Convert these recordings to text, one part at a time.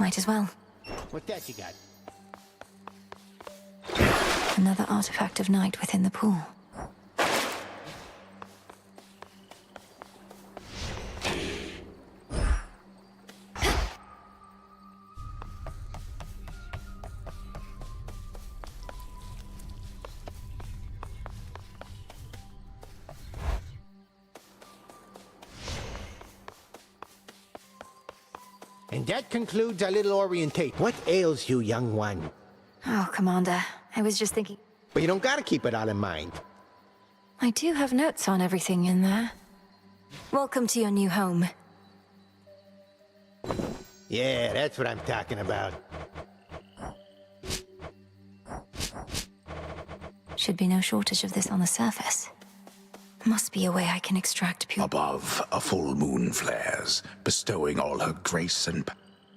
Might as well. What that you got? Another artifact of night within the pool. And that concludes our little orientation. What ails you, young one? Oh, Commander. I was just thinking... But you don't gotta keep it all in mind. I do have notes on everything in there. Welcome to your new home. Yeah, that's what I'm talking about. Should be no shortage of this on the surface. Must be a way I can extract pure... Above, a full moon flares, bestowing all her grace and...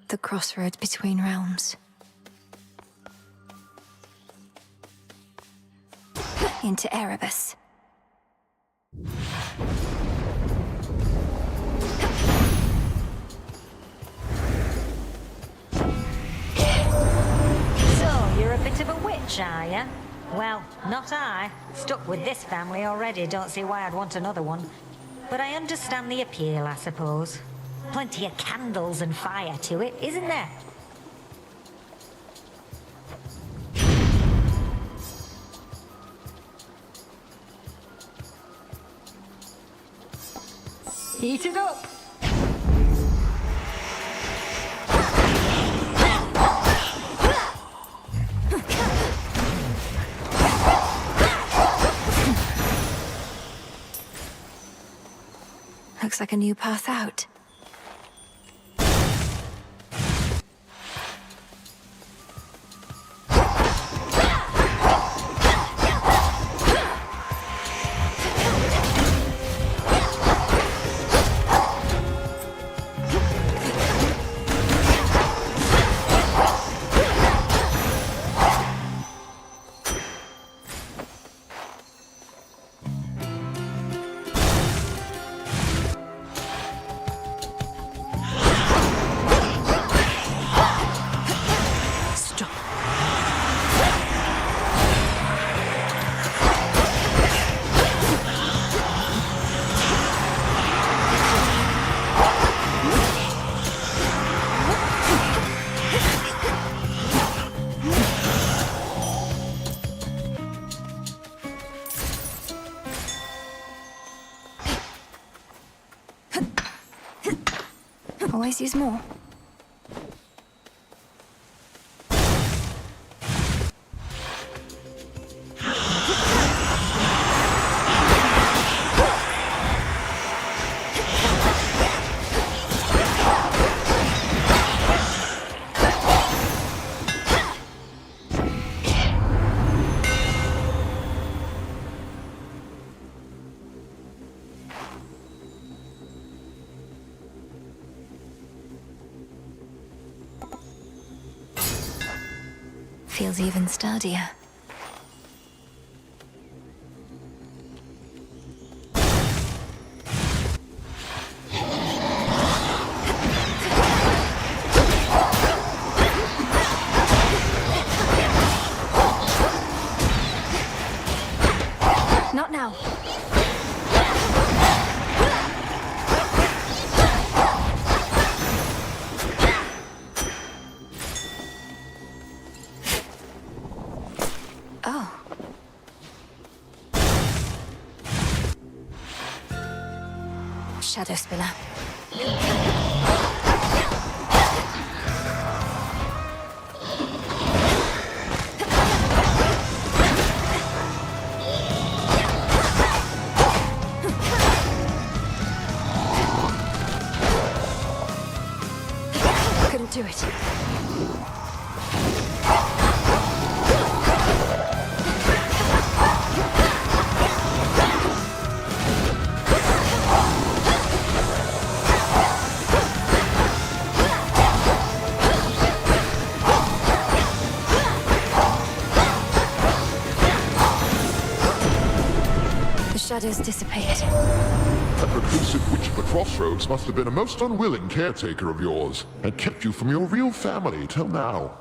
The crossroads between realms. Into Erebus. So, you're a bit of a witch, are you? Well, not I. Stuck with this family already, don't see why I'd want another one. But I understand the appeal, I suppose. Plenty of candles and fire to it, isn't there? Heat it up! Looks like a new path out. Always use more. Feels even sturdier. Not now. Oh. Shadow Spiller. Couldn't do it. shadows dissipate. That reclusive witch of the crossroads must have been a most unwilling caretaker of yours, and kept you from your real family till now.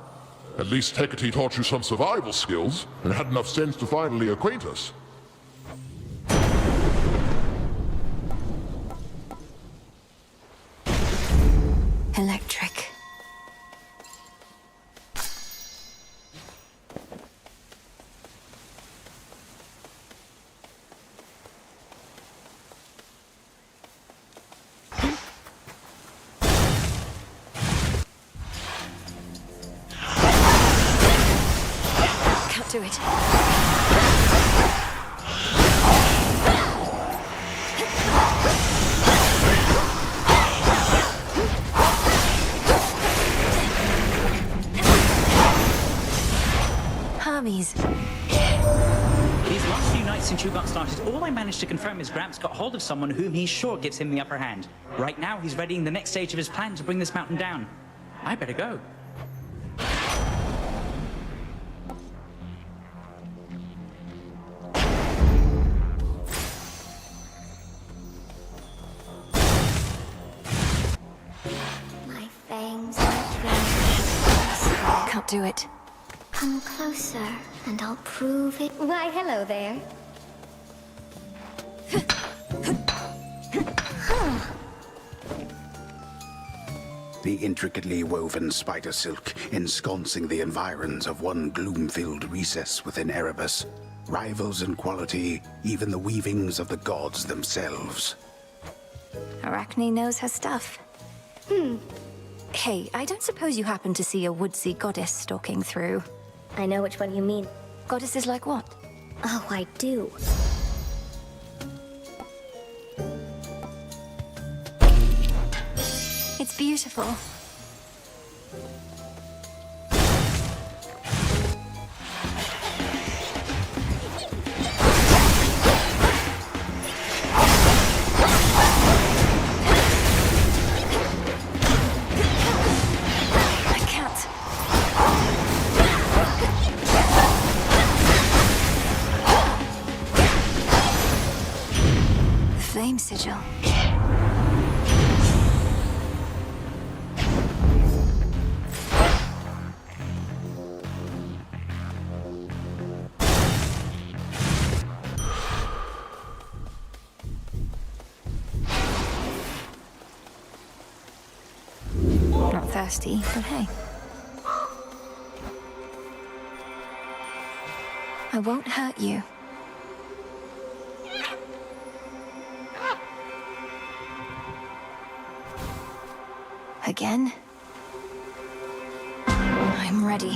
At least Hecate taught you some survival skills, and had enough sense to finally acquaint us. Electric. Can't do it. Hermes. These last few nights since you got started, all I managed to confirm is Gramps got hold of someone whom he's sure gives him the upper hand. Right now, he's readying the next stage of his plan to bring this mountain down. I better go. My fangs are trembling. Can't do it. Come closer, and I'll prove it. Why, hello there. The intricately woven spider silk ensconcing the environs of one gloom-filled recess within Erebus rivals in quality even the weavings of the gods themselves. Arachne knows her stuff. Hey, I don't suppose you happen to see a woodsy goddess stalking through. I know which one you mean. Goddesses like what? Oh, I do. It's beautiful. I can't. Flame sigil. Not thirsty, but hey. I won't hurt you. Again? I'm ready.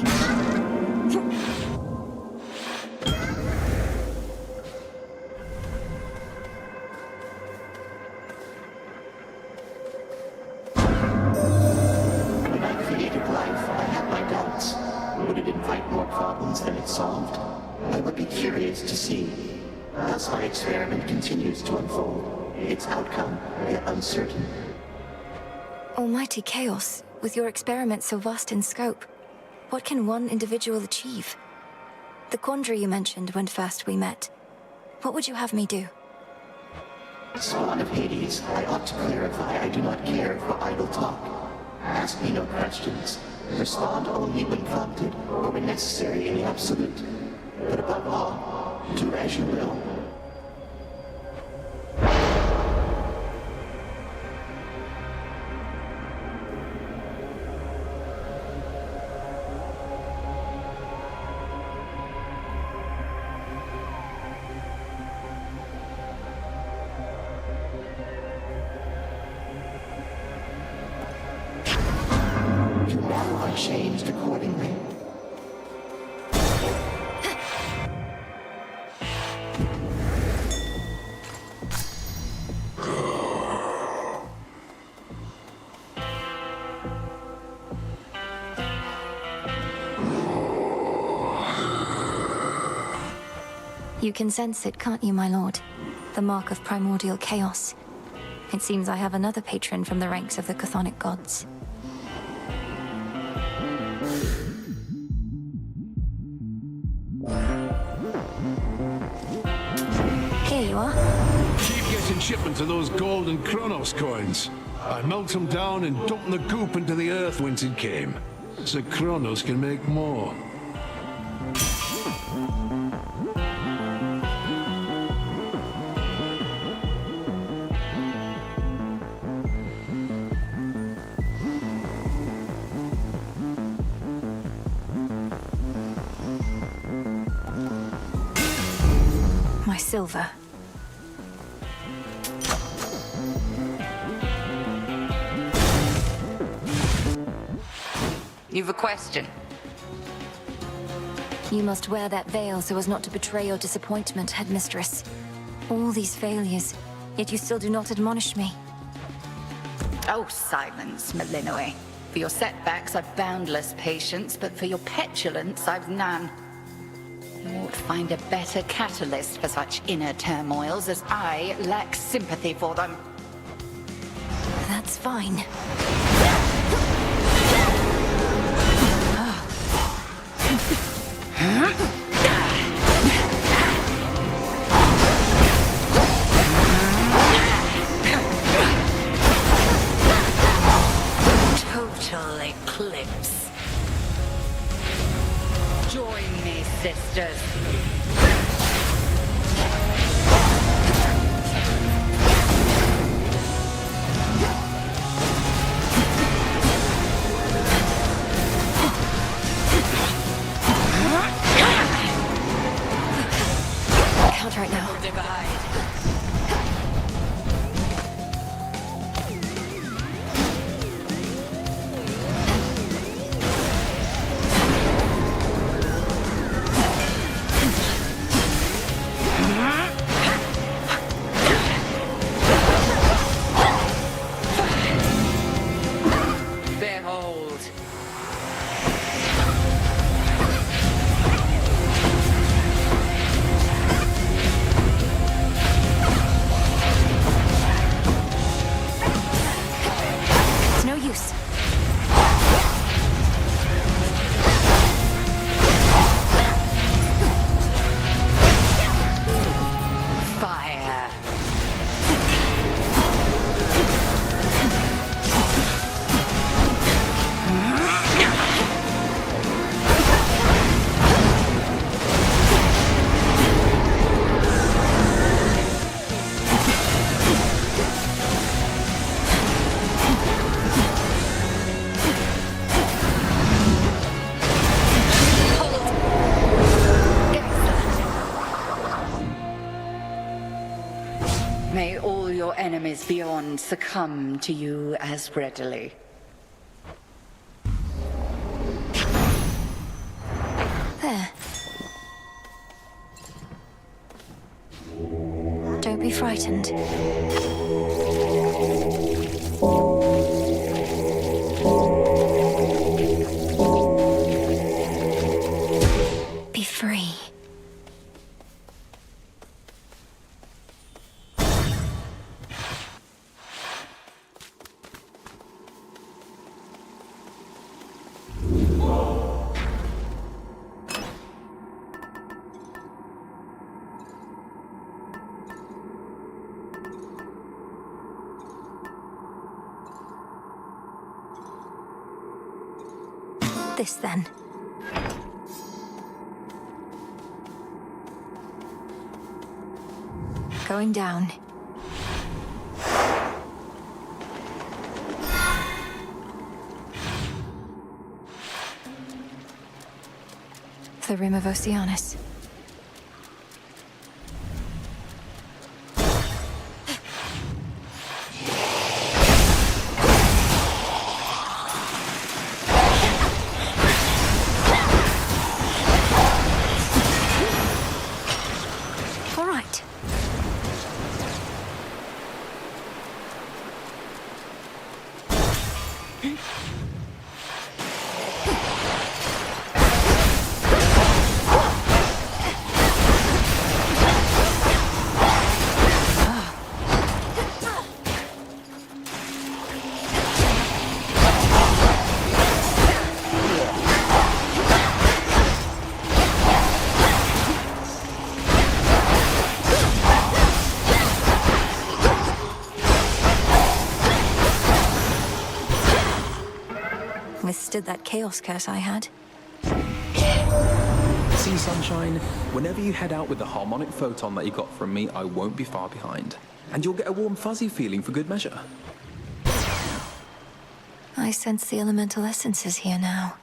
When I created life, I had my doubts. Would it invite more problems than it solved? I would be curious to see. Thus my experiment continues to unfold, its outcome yet uncertain. Almighty Chaos, with your experiment so vast in scope, what can one individual achieve? The quandary you mentioned when first we met. What would you have me do? Spawn of Hades, I ought to clarify I do not care for idle talk. Ask me no questions. Respond only when prompted or when necessary in the absolute. But above all, do as you will. Tomorrow are changed accordingly. You can sense it, can't you, my lord? The mark of primordial chaos. It seems I have another patron from the ranks of the chthonic gods. Here you are. missing shipment of those gold and Kronos coins. I melt them down and dump the goop into the earth whence it came, so Kronos can make more. My silver. You've a question? You must wear that veil so as not to betray your disappointment, headmistress. All these failures, yet you still do not admonish me. Oh, silence, Malinoe. For your setbacks, I've boundless patience, but for your petulance, I've none. You ought to find a better catalyst for such inner turmoils, as I lack sympathy for them. That's fine. Total eclipse. Join me, sisters. Can't right now. Divide. Behold. It's no use. Fire. May all your enemies beyond succumb to you as readily. There. Don't be frightened. Be free. This then. Going down. The Rim of Oceanus. All right. lifted that chaos curse I had. See, Sunshine, whenever you head out with the harmonic photon that you got from me, I won't be far behind. And you'll get a warm, fuzzy feeling for good measure. I sense the elemental essences here now.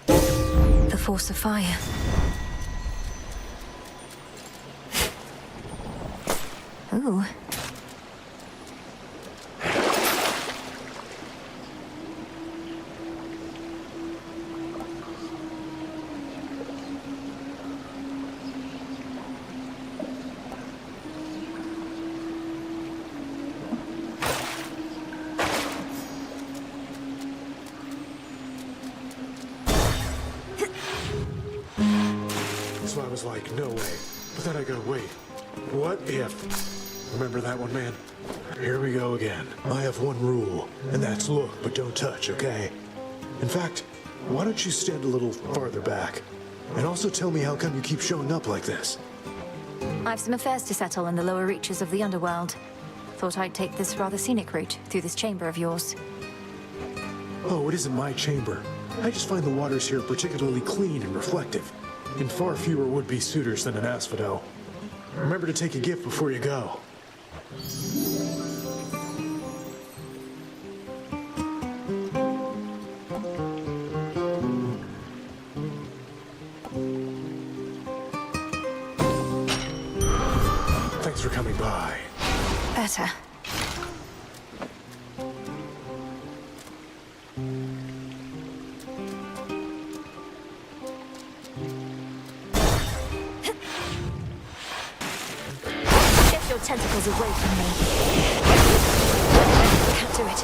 The force of fire. Ooh. So I was like, no way. But then I go, wait, what if? Remember that one, man? Here we go again. I have one rule, and that's look, but don't touch, okay? In fact, why don't you stand a little farther back? And also tell me how come you keep showing up like this? I've some affairs to settle in the lower reaches of the underworld. Thought I'd take this rather scenic route through this chamber of yours. Oh, it isn't my chamber. I just find the waters here particularly clean and reflective, and far fewer would-be suitors than an asphodel. Remember to take a gift before you go. Thanks for coming by. Better. Get your tentacles away from me. Can't do it.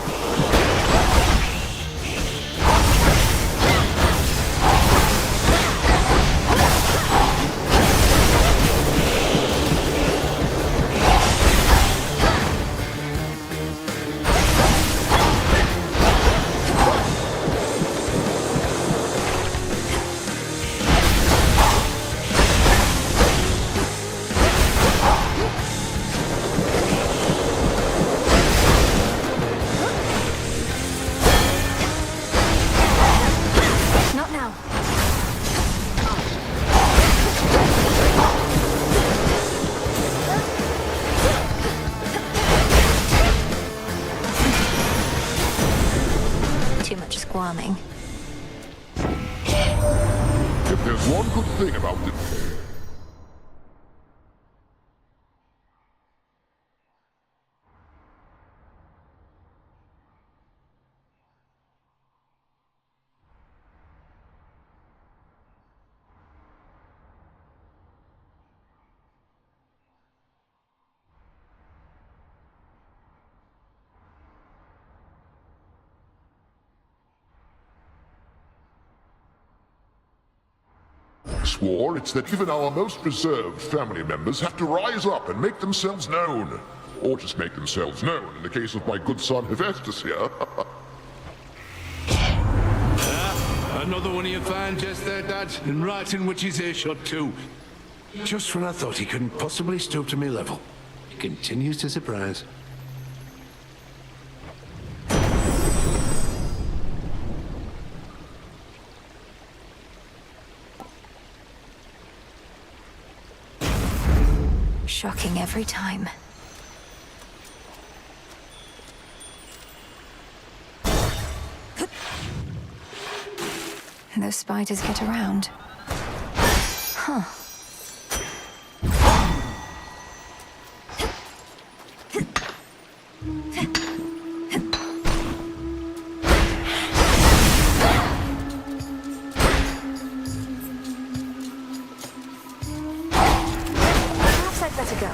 Not now. Too much squirming. If there's one good thing about this... swore, it's that even our most reserved family members have to rise up and make themselves known. Or just make themselves known, in the case of my good son Hephaestus here. Another one of your fans just there, Dad, and right in which his earshot too. Just when I thought he couldn't possibly stoop to me level, he continues to surprise. Shocking every time. Those spiders get around. Huh. Perhaps I'd better go.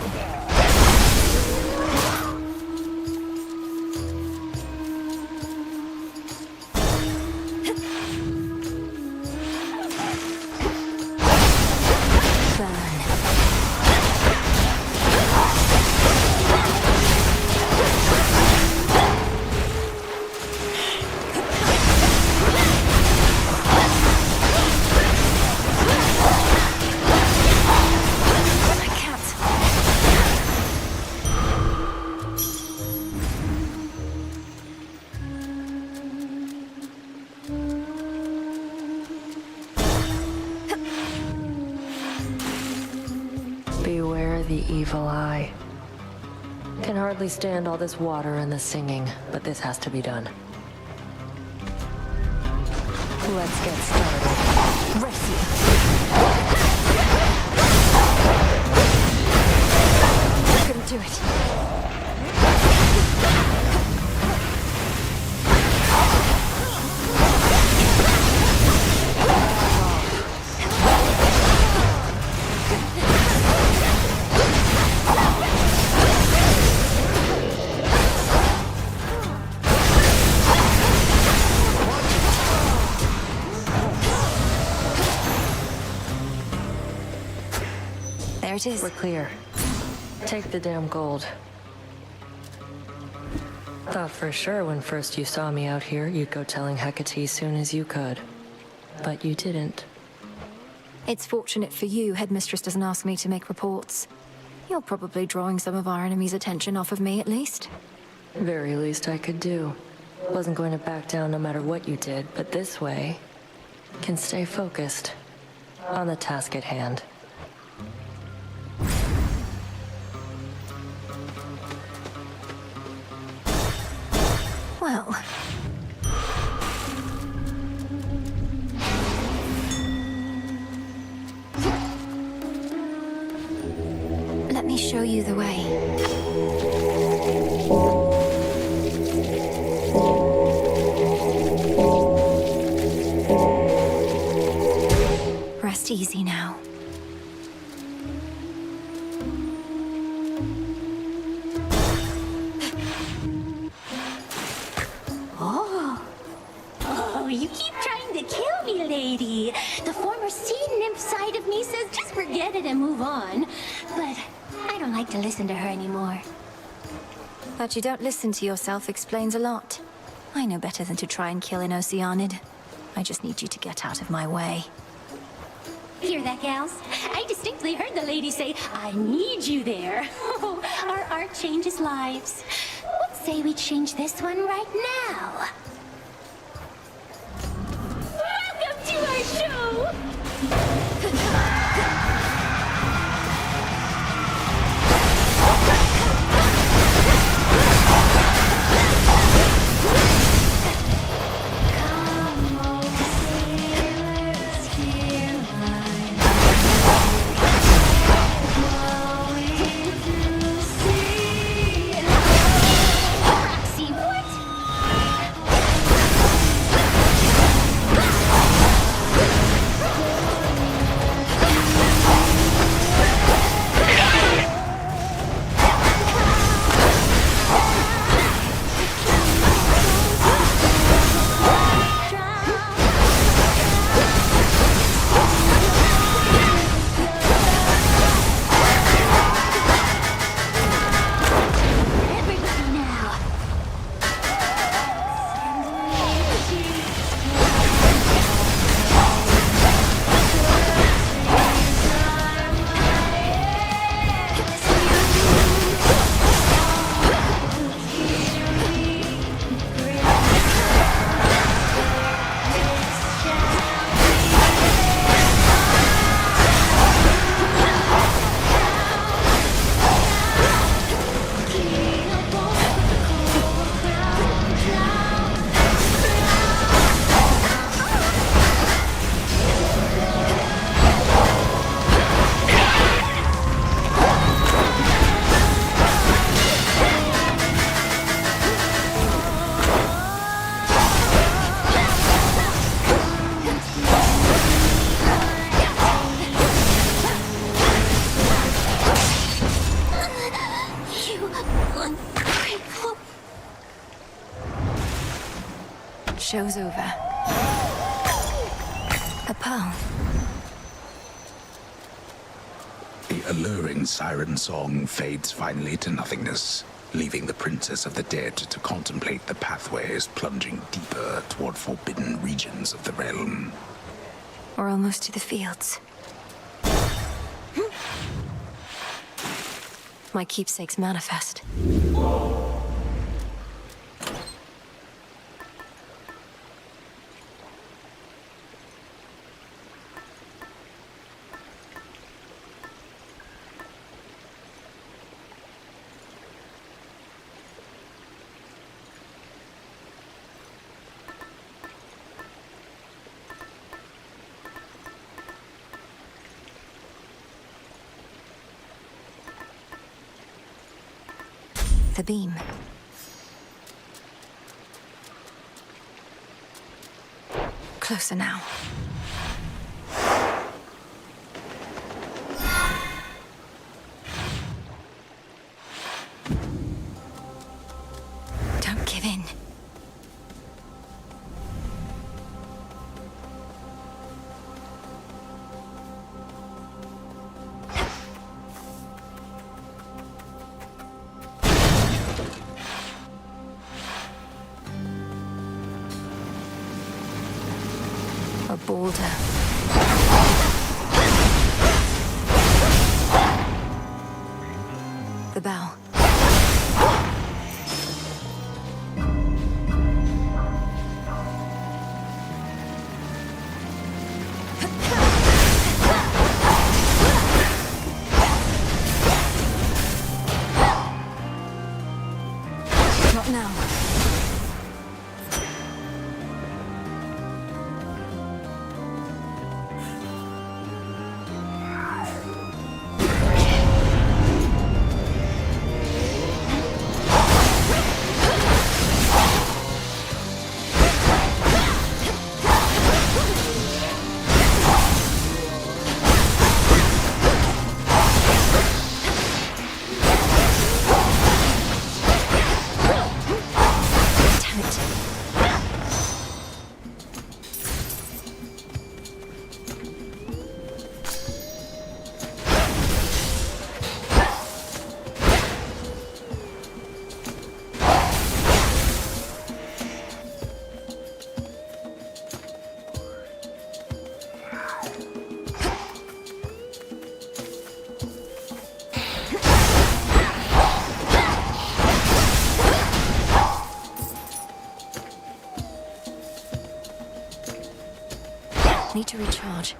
the evil eye. Can hardly stand all this water and the singing, but this has to be done. Let's get started. Resi. Couldn't do it. There it is. We're clear. Take the damn gold. Thought for sure when first you saw me out here, you'd go telling Hecate soon as you could. But you didn't. It's fortunate for you, Headmistress doesn't ask me to make reports. You're probably drawing some of our enemy's attention off of me, at least. Very least I could do. Wasn't going to back down no matter what you did, but this way, can stay focused on the task at hand. Well... let me show you the way. Rest easy now. Oh, you keep trying to kill me, lady. The former sea nymph side of me says just forget it and move on. But I don't like to listen to her anymore. That you don't listen to yourself explains a lot. I know better than to try and kill an Oceanid. I just need you to get out of my way. Hear that, gals? I distinctly heard the lady say, I need you there. Oh, our art changes lives. What say we change this one right now? Welcome to our show! Show's over. A pearl. The alluring siren song fades finally to nothingness, leaving the Princess of the Dead to contemplate the pathways plunging deeper toward forbidden regions of the realm. We're almost to the fields. My keepsake's manifest. the beam. Closer now. Don't give in. A boulder. The bell. Not now. Need to recharge.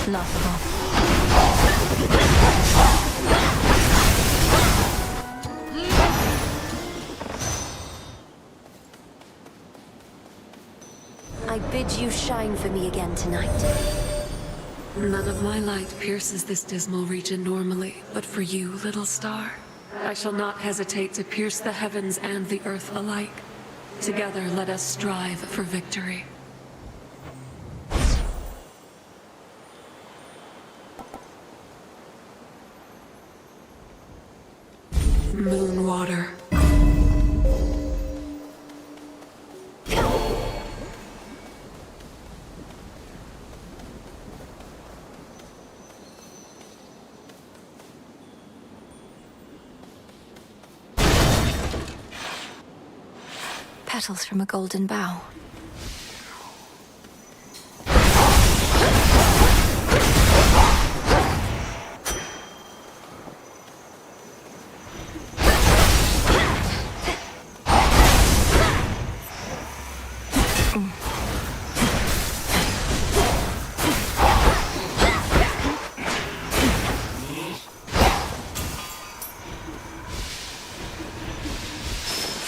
Laughable. I bid you shine for me again tonight. None of my light pierces this dismal region normally, but for you, little star, I shall not hesitate to pierce the heavens and the earth alike. Together, let us strive for victory. Moonwater. Petals from a golden bough.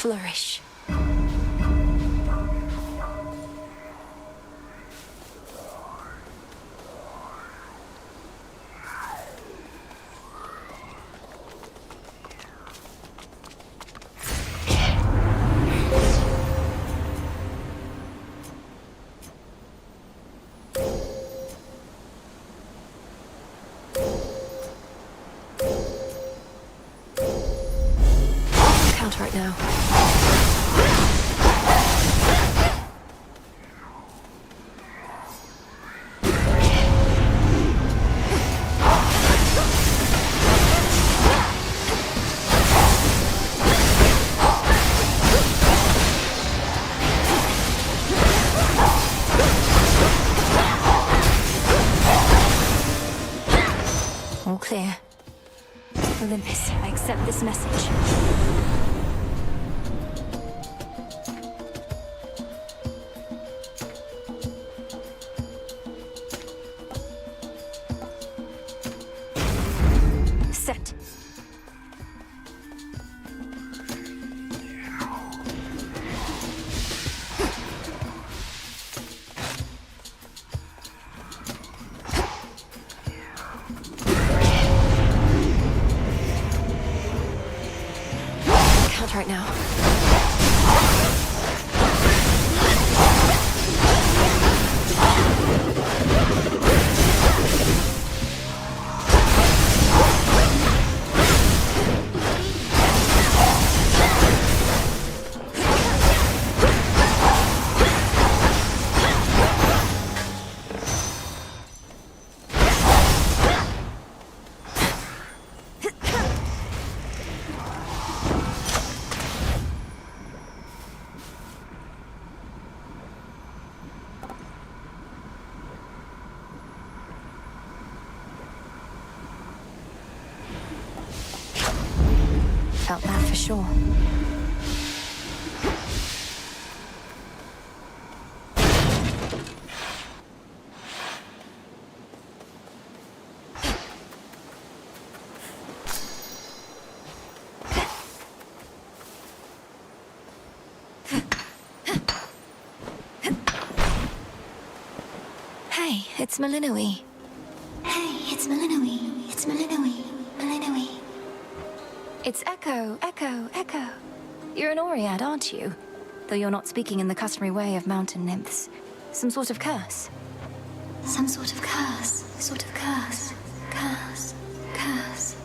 Flourish. Count right now. All clear. Olympus, I accept this message. Set. much right now. Felt that for sure. Hey, it's Malinois. Hey, it's Malinois. It's Malinois. Malinois. It's Echo, Echo, Echo. You're an Oread, aren't you? Though you're not speaking in the customary way of mountain nymphs. Some sort of curse? Some sort of curse. Sort of curse. Curse. Curse.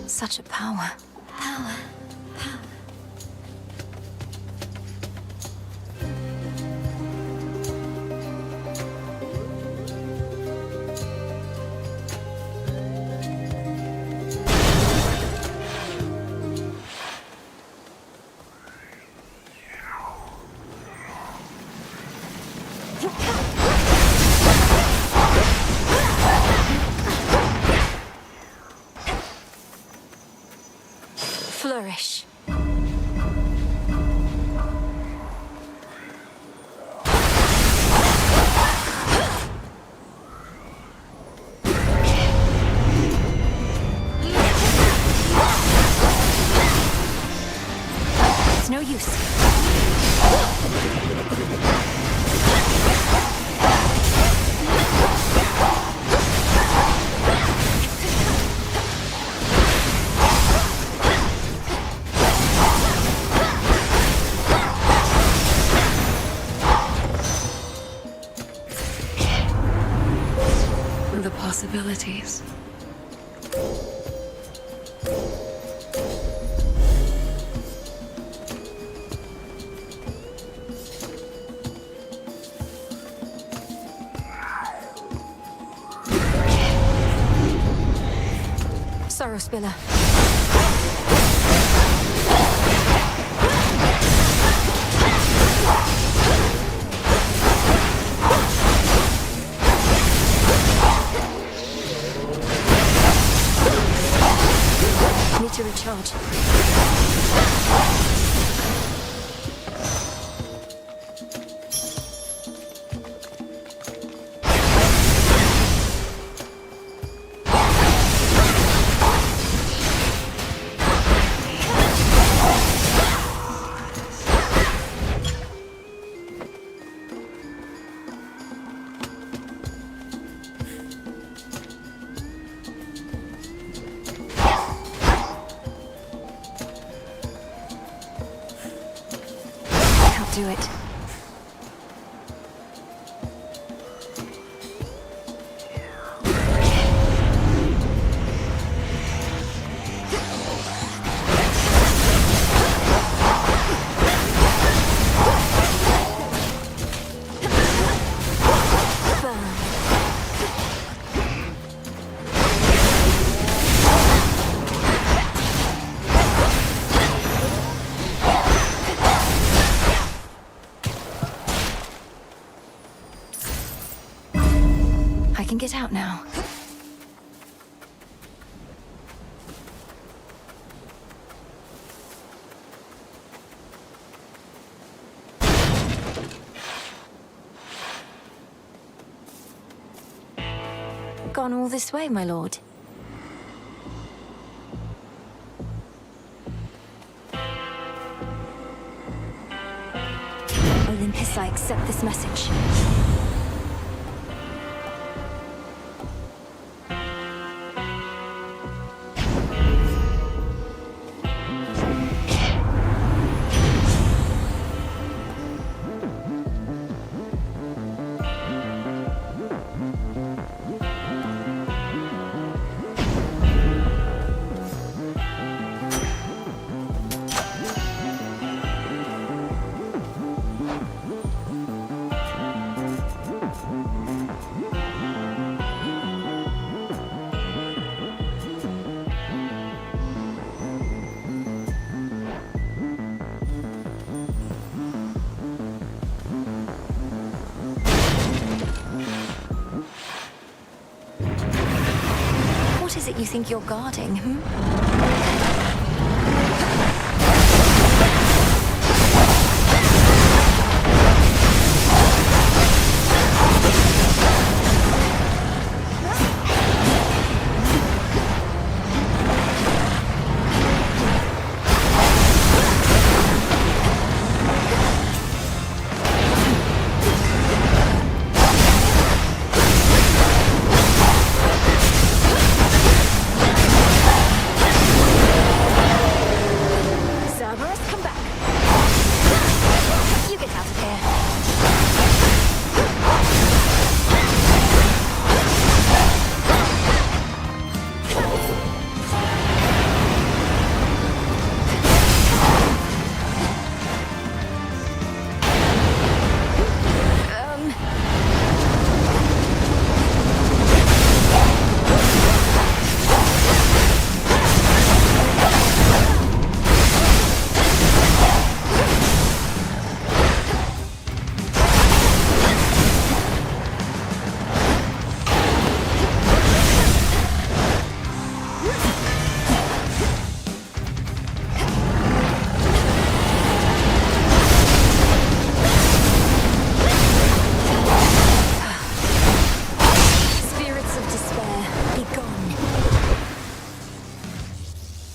Such a power. Power. Power. Flourish. It's no use. The possibilities. Sorrow Spiller. Need to recharge. Do it. I can get out now. gone all this way, my lord? Olympus, I accept this message. What is it you think you're guarding,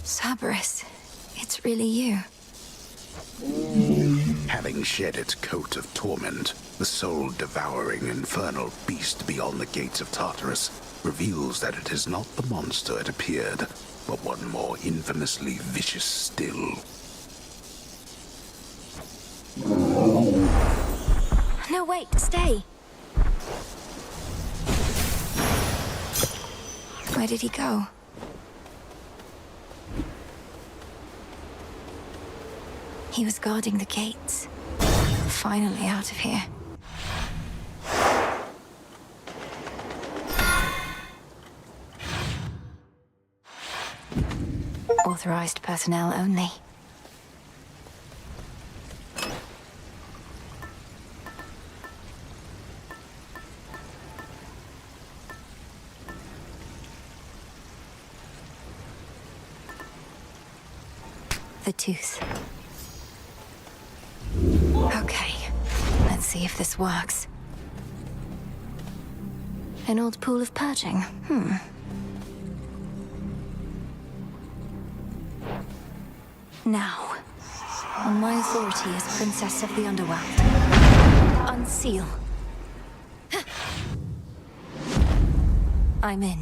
Cerberus, it's really you. Having shed its coat of torment, the soul-devouring infernal beast beyond the gates of Tartarus reveals that it is not the monster it appeared, but one more infamously vicious still. No, wait, stay. Where did he go? He was guarding the gates. Finally out of here. Authorized personnel only. The tooth. Okay, let's see if this works. An old pool of purging, Now, on my authority as Princess of the Underworld, unseal. I'm in.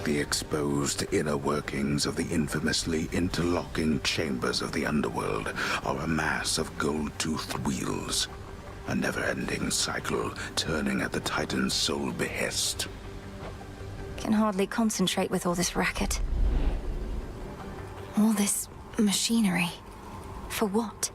The exposed inner workings of the infamously interlocking chambers of the underworld are a mass of gold-toothed wheels, a never-ending cycle turning at the Titan's sole behest. Can hardly concentrate with all this racket. All this machinery. For what?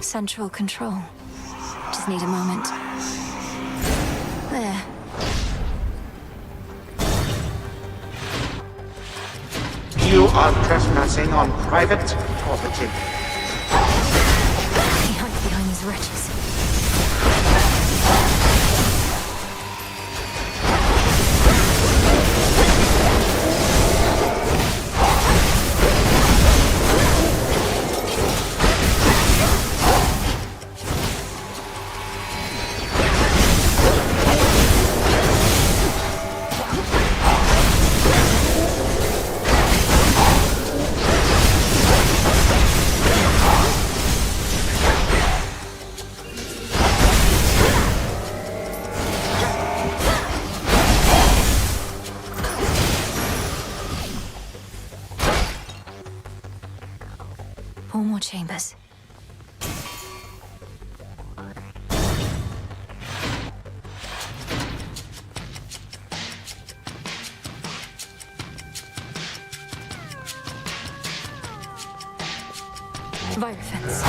Central control. Just need a moment. There. are trespassing on private property. He hides behind these wretches. Four more chambers. Virophants.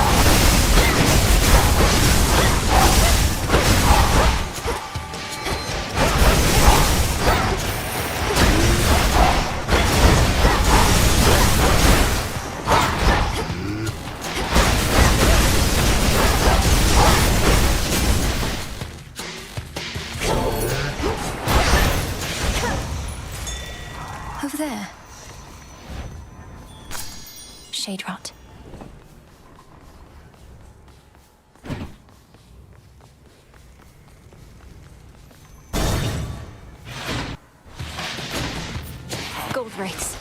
Over there. Shade rot. Gold wraiths.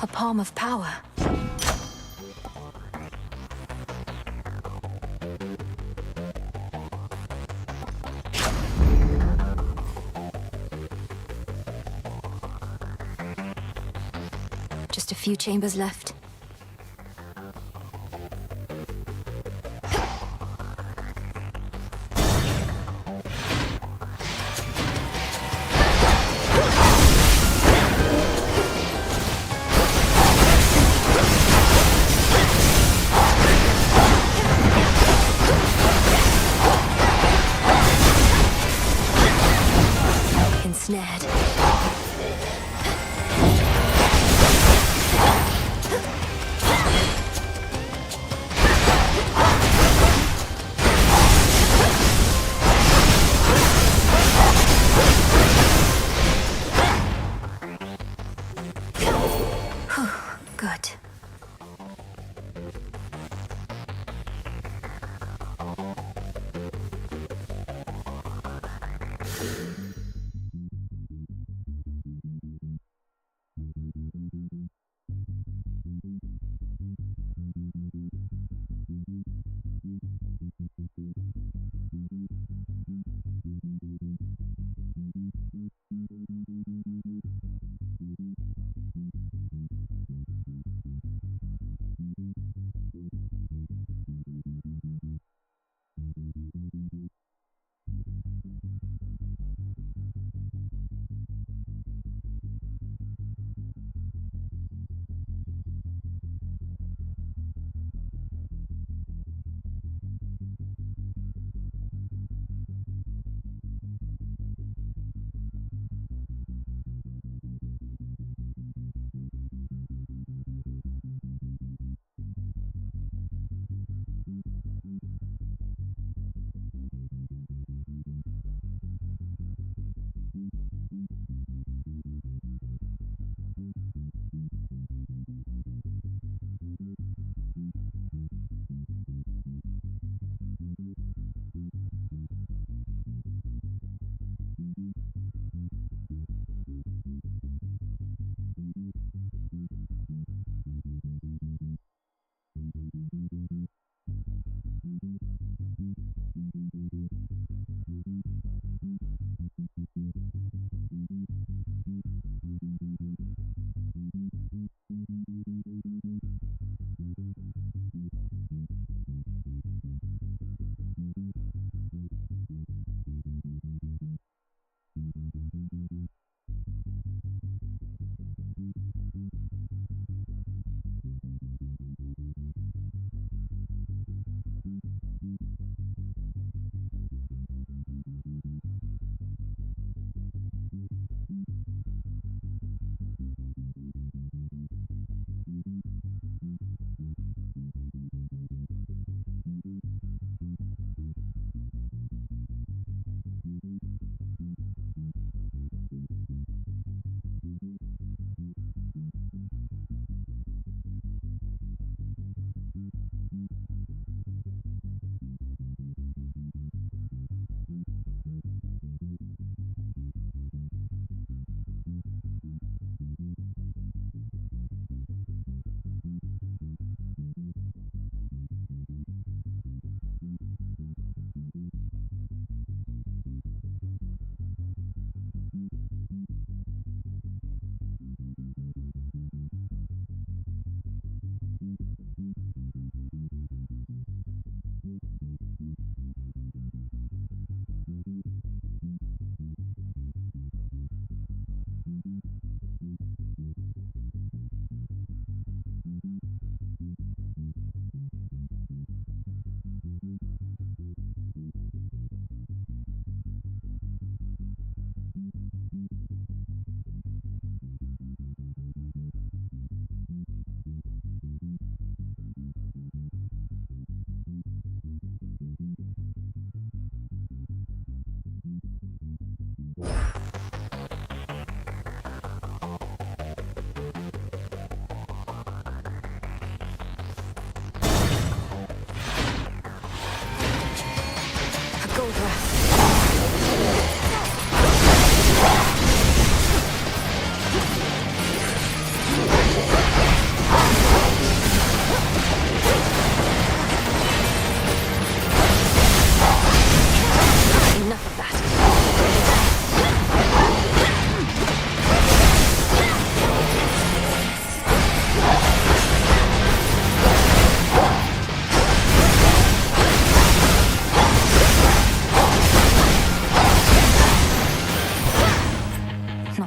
A palm of power. Just a few chambers left. Ensnared. Good.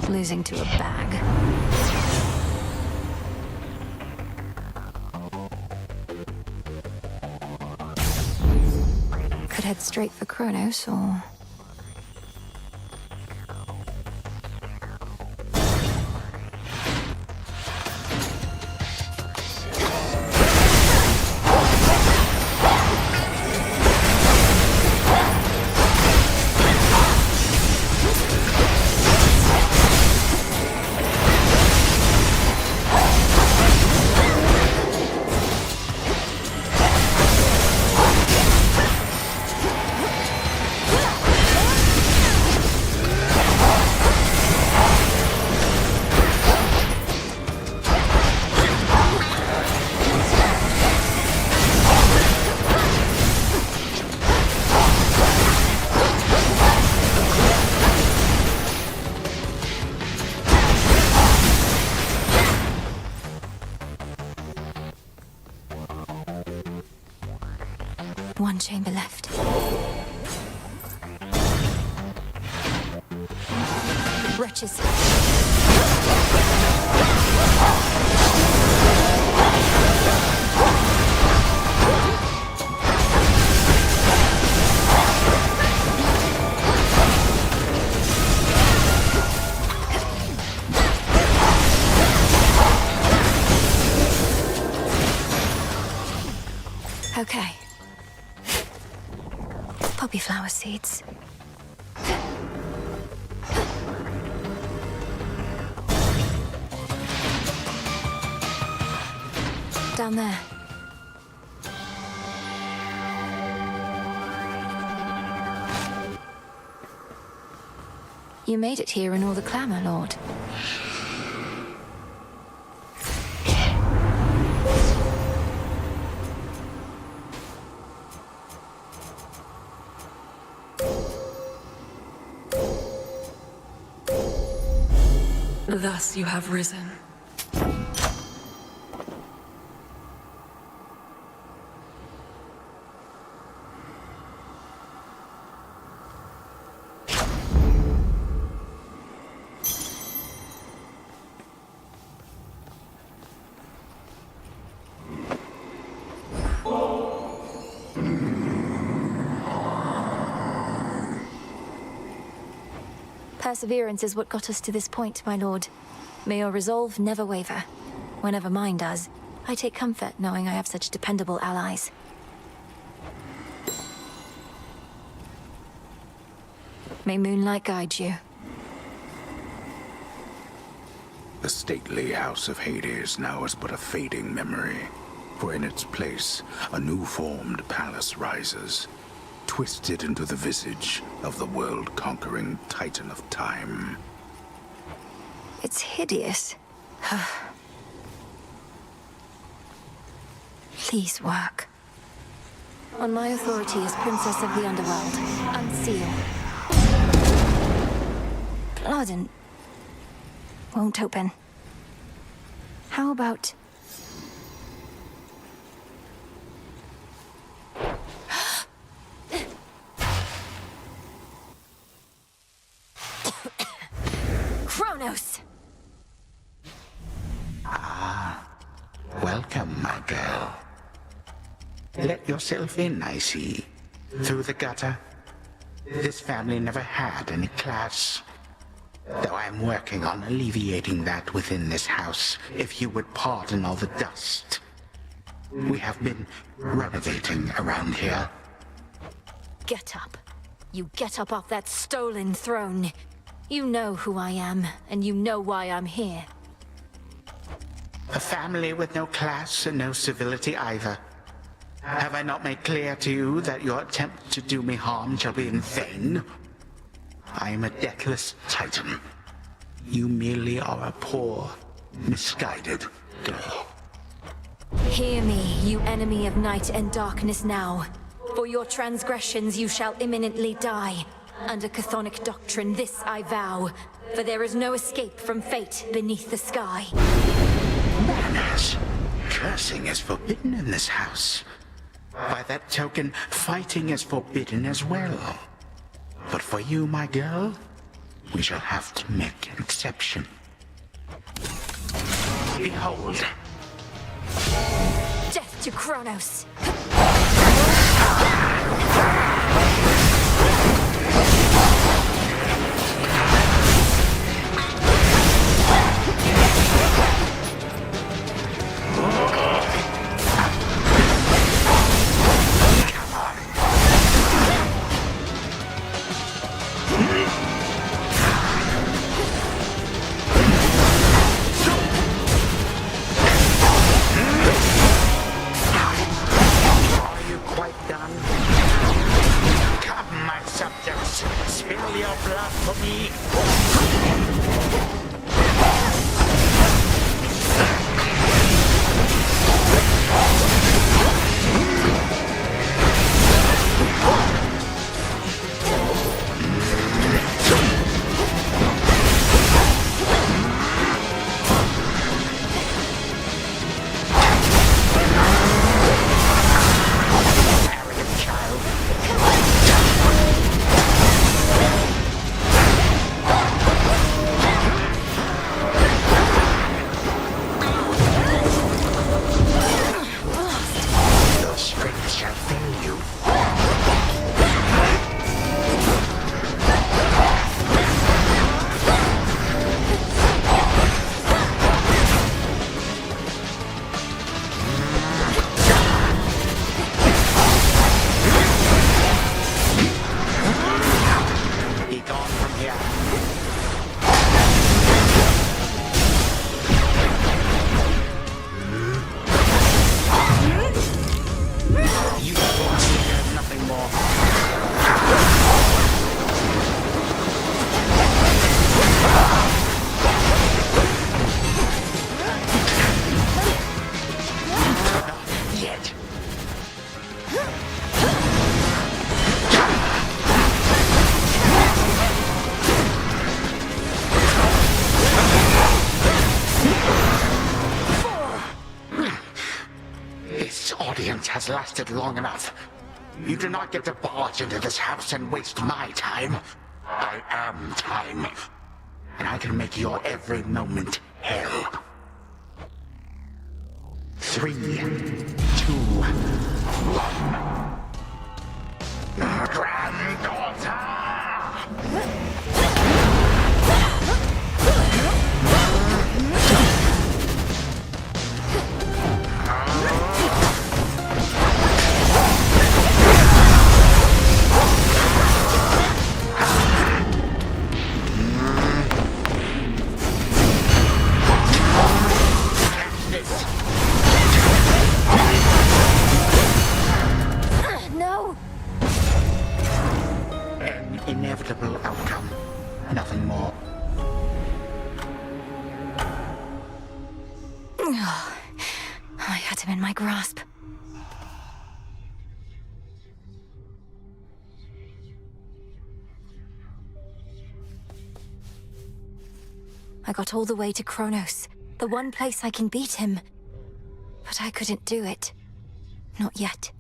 Losing to a bag. Could head straight for Kronos, or... One chamber left. Wretches. Okay. Poppy flower seeds. Down there. You made it here in all the clamor, Lord. Thus you have risen. Perseverance is what got us to this point, my lord. May your resolve never waver. Whenever mine does, I take comfort knowing I have such dependable allies. May moonlight guide you. The stately House of Hades now is but a fading memory, for in its place, a new-formed palace rises, twisted into the visage of the world-conquering Titan of Time. It's hideous. Please work. On my authority as Princess of the Underworld, unseal. Blood and... won't open. How about... Kronos! Welcome, my girl. Let yourself in, I see. Through the gutter. This family never had any class. Though I'm working on alleviating that within this house, if you would pardon all the dust. We have been renovating around here. Get up. You get up off that stolen throne. You know who I am, and you know why I'm here. A family with no class and no civility either. Have I not made clear to you that your attempt to do me harm shall be in vain? I am a deathless Titan. You merely are a poor, misguided girl. Hear me, you enemy of night and darkness now. For your transgressions you shall imminently die. Under chthonic doctrine this I vow, for there is no escape from fate beneath the sky. Manners! Cursing is forbidden in this house. By that token, fighting is forbidden as well. But for you, my girl, we shall have to make an exception. Behold. Death to Kronos! Spill your blood for me. Has lasted long enough. You do not get to barge into this house and waste my time. I am time. And I can make your every moment hell. 3, 2, 1. Granddaughter! Oh, I had him in my grasp. I got all the way to Kronos, the one place I can beat him. But I couldn't do it. Not yet.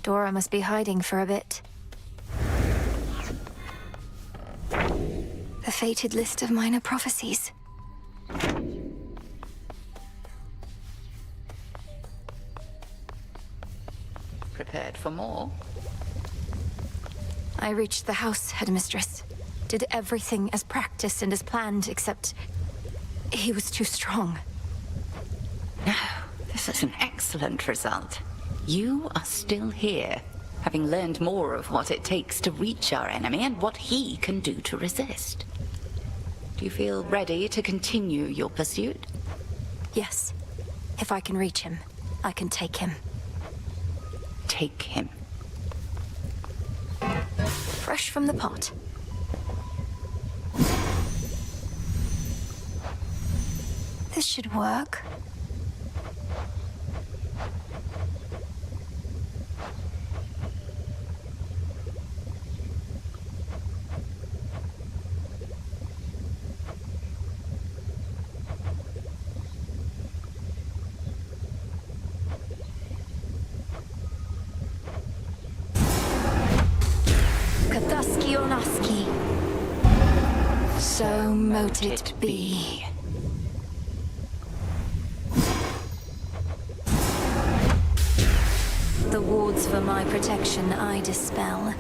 Dora must be hiding for a bit. The fated list of minor prophecies. Prepared for more? I reached the house, headmistress. Did everything as practiced and as planned, except he was too strong. No, this is an excellent result. You are still here, having learned more of what it takes to reach our enemy and what he can do to resist. Do you feel ready to continue your pursuit? Yes. If I can reach him, I can take him. Take him. Fresh from the pot. This should work. Kathuski Onoski. So mote it be. The wards for my protection I dispel,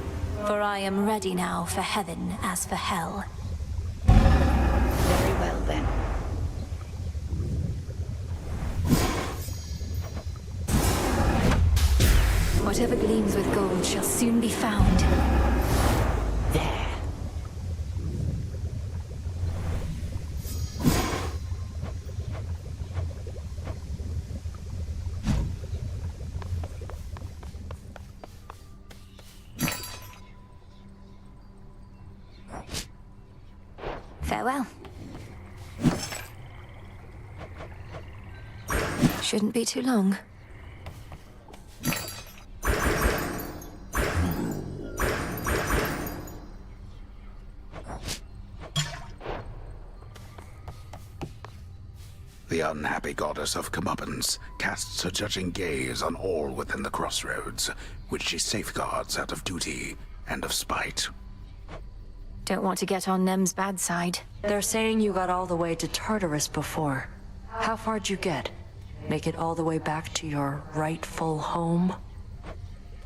for I am ready now for heaven as for hell. Very well then. Whatever gleams with gold shall soon be found. There. Farewell. Shouldn't be too long. The unhappy goddess of comeuppance casts her judging gaze on all within the crossroads, which she safeguards out of duty and of spite. Don't want to get on Nem's bad side. They're saying you got all the way to Tartarus before. How far'd you get? Make it all the way back to your rightful home?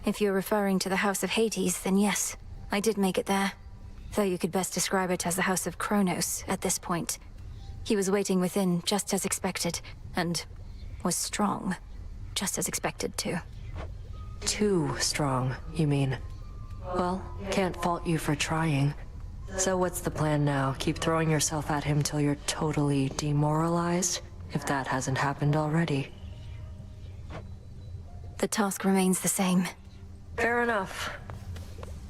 If you're referring to the House of Hades, then yes, I did make it there. Though you could best describe it as the House of Kronos at this point. He was waiting within, just as expected, and was strong, just as expected too. Too strong, you mean? Well, can't fault you for trying. So what's the plan now? Keep throwing yourself at him till you're totally demoralized? If that hasn't happened already. The task remains the same. Fair enough.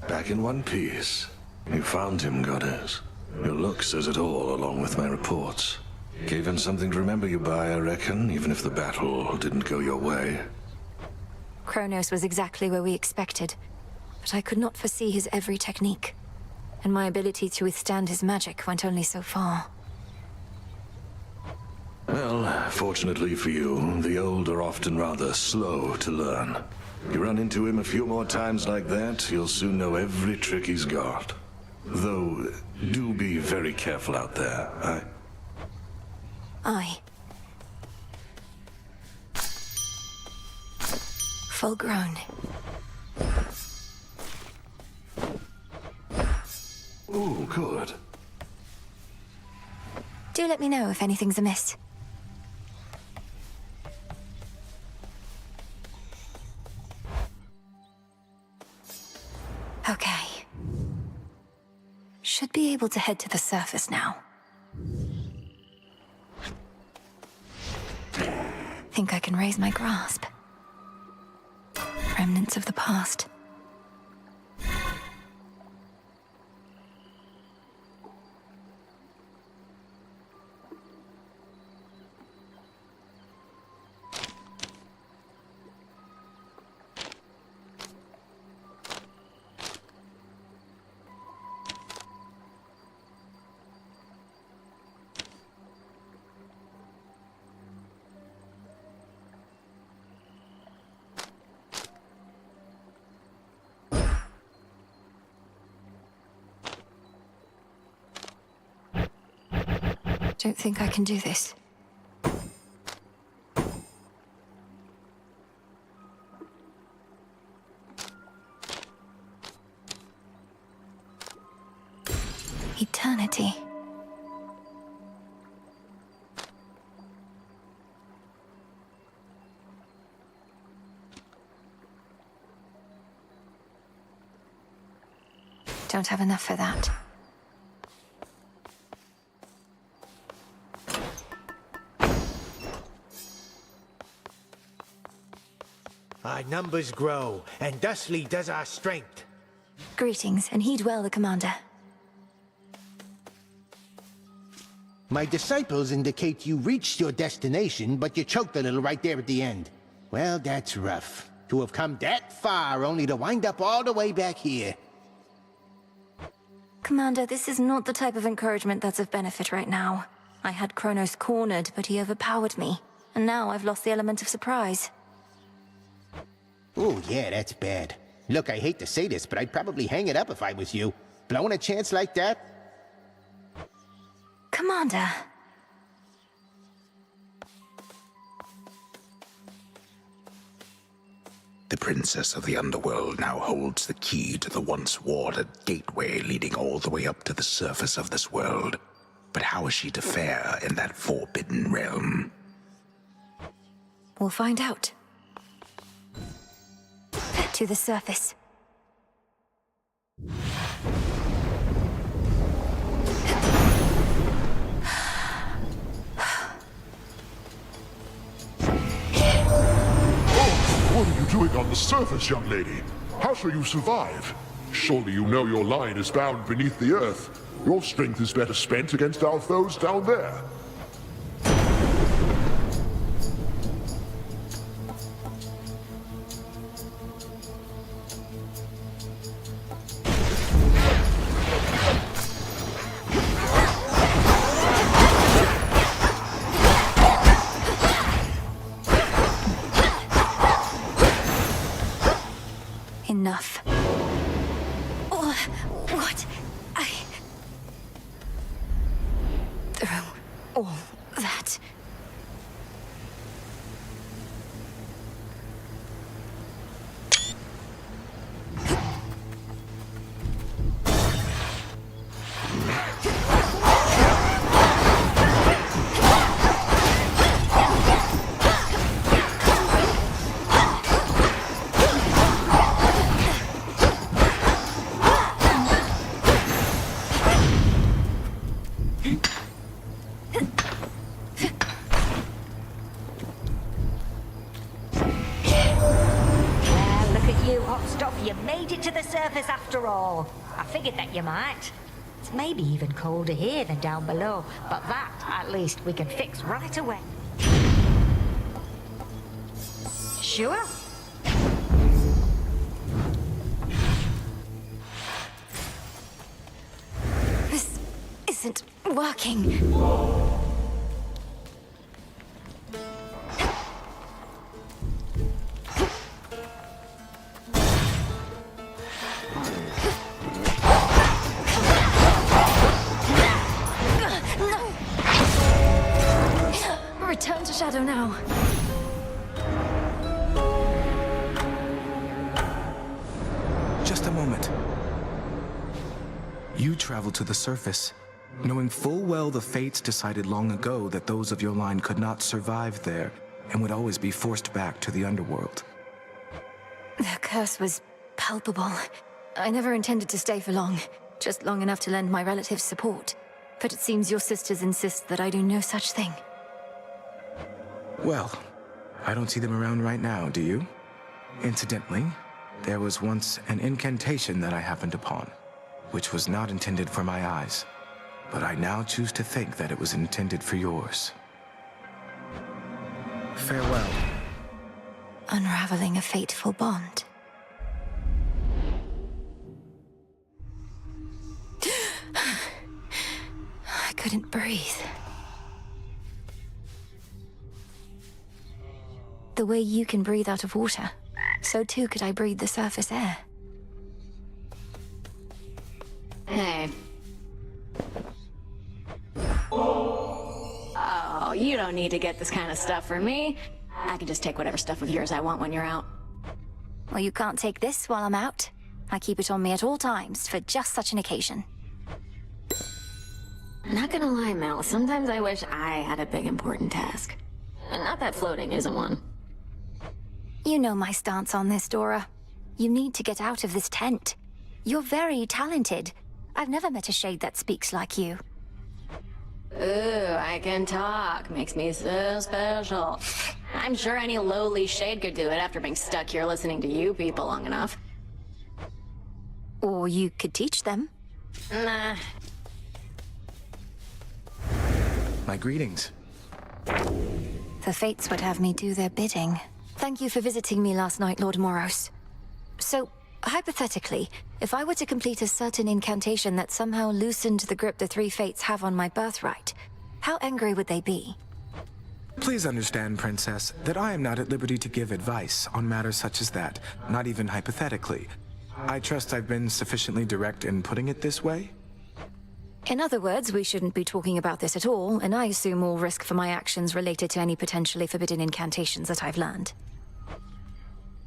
Back in one piece. You found him, goddess. Your look says it all, along with my reports. Gave him something to remember you by, I reckon, even if the battle didn't go your way. Kronos was exactly where we expected, but I could not foresee his every technique. And my ability to withstand his magic went only so far. Well, fortunately for you, the old are often rather slow to learn. You run into him a few more times like that, you'll soon know every trick he's got. Though, do be very careful out there. Aye. Full grown. Ooh, good. Do let me know if anything's amiss. Okay. Should be able to head to the surface now. Think I can raise my grasp. Remnants of the past. Don't think I can do this. Eternity. Don't have enough for that. Our numbers grow, and thusly does our strength. Greetings, and heed well the commander. My disciples indicate you reached your destination, but you choked a little right there at the end. Well, that's rough. To have come that far only to wind up all the way back here. Commander, this is not the type of encouragement that's of benefit right now. I had Kronos cornered, but he overpowered me. And now I've lost the element of surprise. Oh, yeah, that's bad. Look, I hate to say this, but I'd probably hang it up if I was you. Blowing a chance like that? Commander. The princess of the underworld now holds the key to the once warded gateway leading all the way up to the surface of this world. But how is she to fare in that forbidden realm? We'll find out. To the surface. What are you doing on the surface, young lady? How shall you survive? Surely you know your line is bound beneath the earth. Your strength is better spent against our foes down there. Enough. Oh, what? Through all that. You made it to the surface after all. I figured that you might. It's maybe even colder here than down below, but that, at least, we can fix right away. Sure? This isn't working. Return to Shadow now. Just a moment. You traveled to the surface, knowing full well the fates decided long ago that those of your line could not survive there and would always be forced back to the underworld. The curse was palpable. I never intended to stay for long, just long enough to lend my relatives support. But it seems your sisters insist that I do no such thing. Well, I don't see them around right now, do you? Incidentally, there was once an incantation that I happened upon, which was not intended for my eyes, but I now choose to think that it was intended for yours. Farewell. Unraveling a fateful bond. I couldn't breathe. The way you can breathe out of water, so too could I breathe the surface air. Hey. you don't need to get this kind of stuff from me. I can just take whatever stuff of yours I want when you're out. Well, you can't take this while I'm out. I keep it on me at all times for just such an occasion. Not gonna lie, Mel, sometimes I wish I had a big important task. And not that floating isn't one. You know my stance on this, Dora. You need to get out of this tent. You're very talented. I've never met a shade that speaks like you. Ooh, I can talk. Makes me so special. I'm sure any lowly shade could do it after being stuck here listening to you people long enough. Or you could teach them. Nah. My greetings. The fates would have me do their bidding. Thank you for visiting me last night, Lord Moros. So, hypothetically, if I were to complete a certain incantation that somehow loosened the grip the three fates have on my birthright, how angry would they be? Please understand, Princess, that I am not at liberty to give advice on matters such as that, not even hypothetically. I trust I've been sufficiently direct in putting it this way? In other words, we shouldn't be talking about this at all, and I assume all risk for my actions related to any potentially forbidden incantations that I've learned.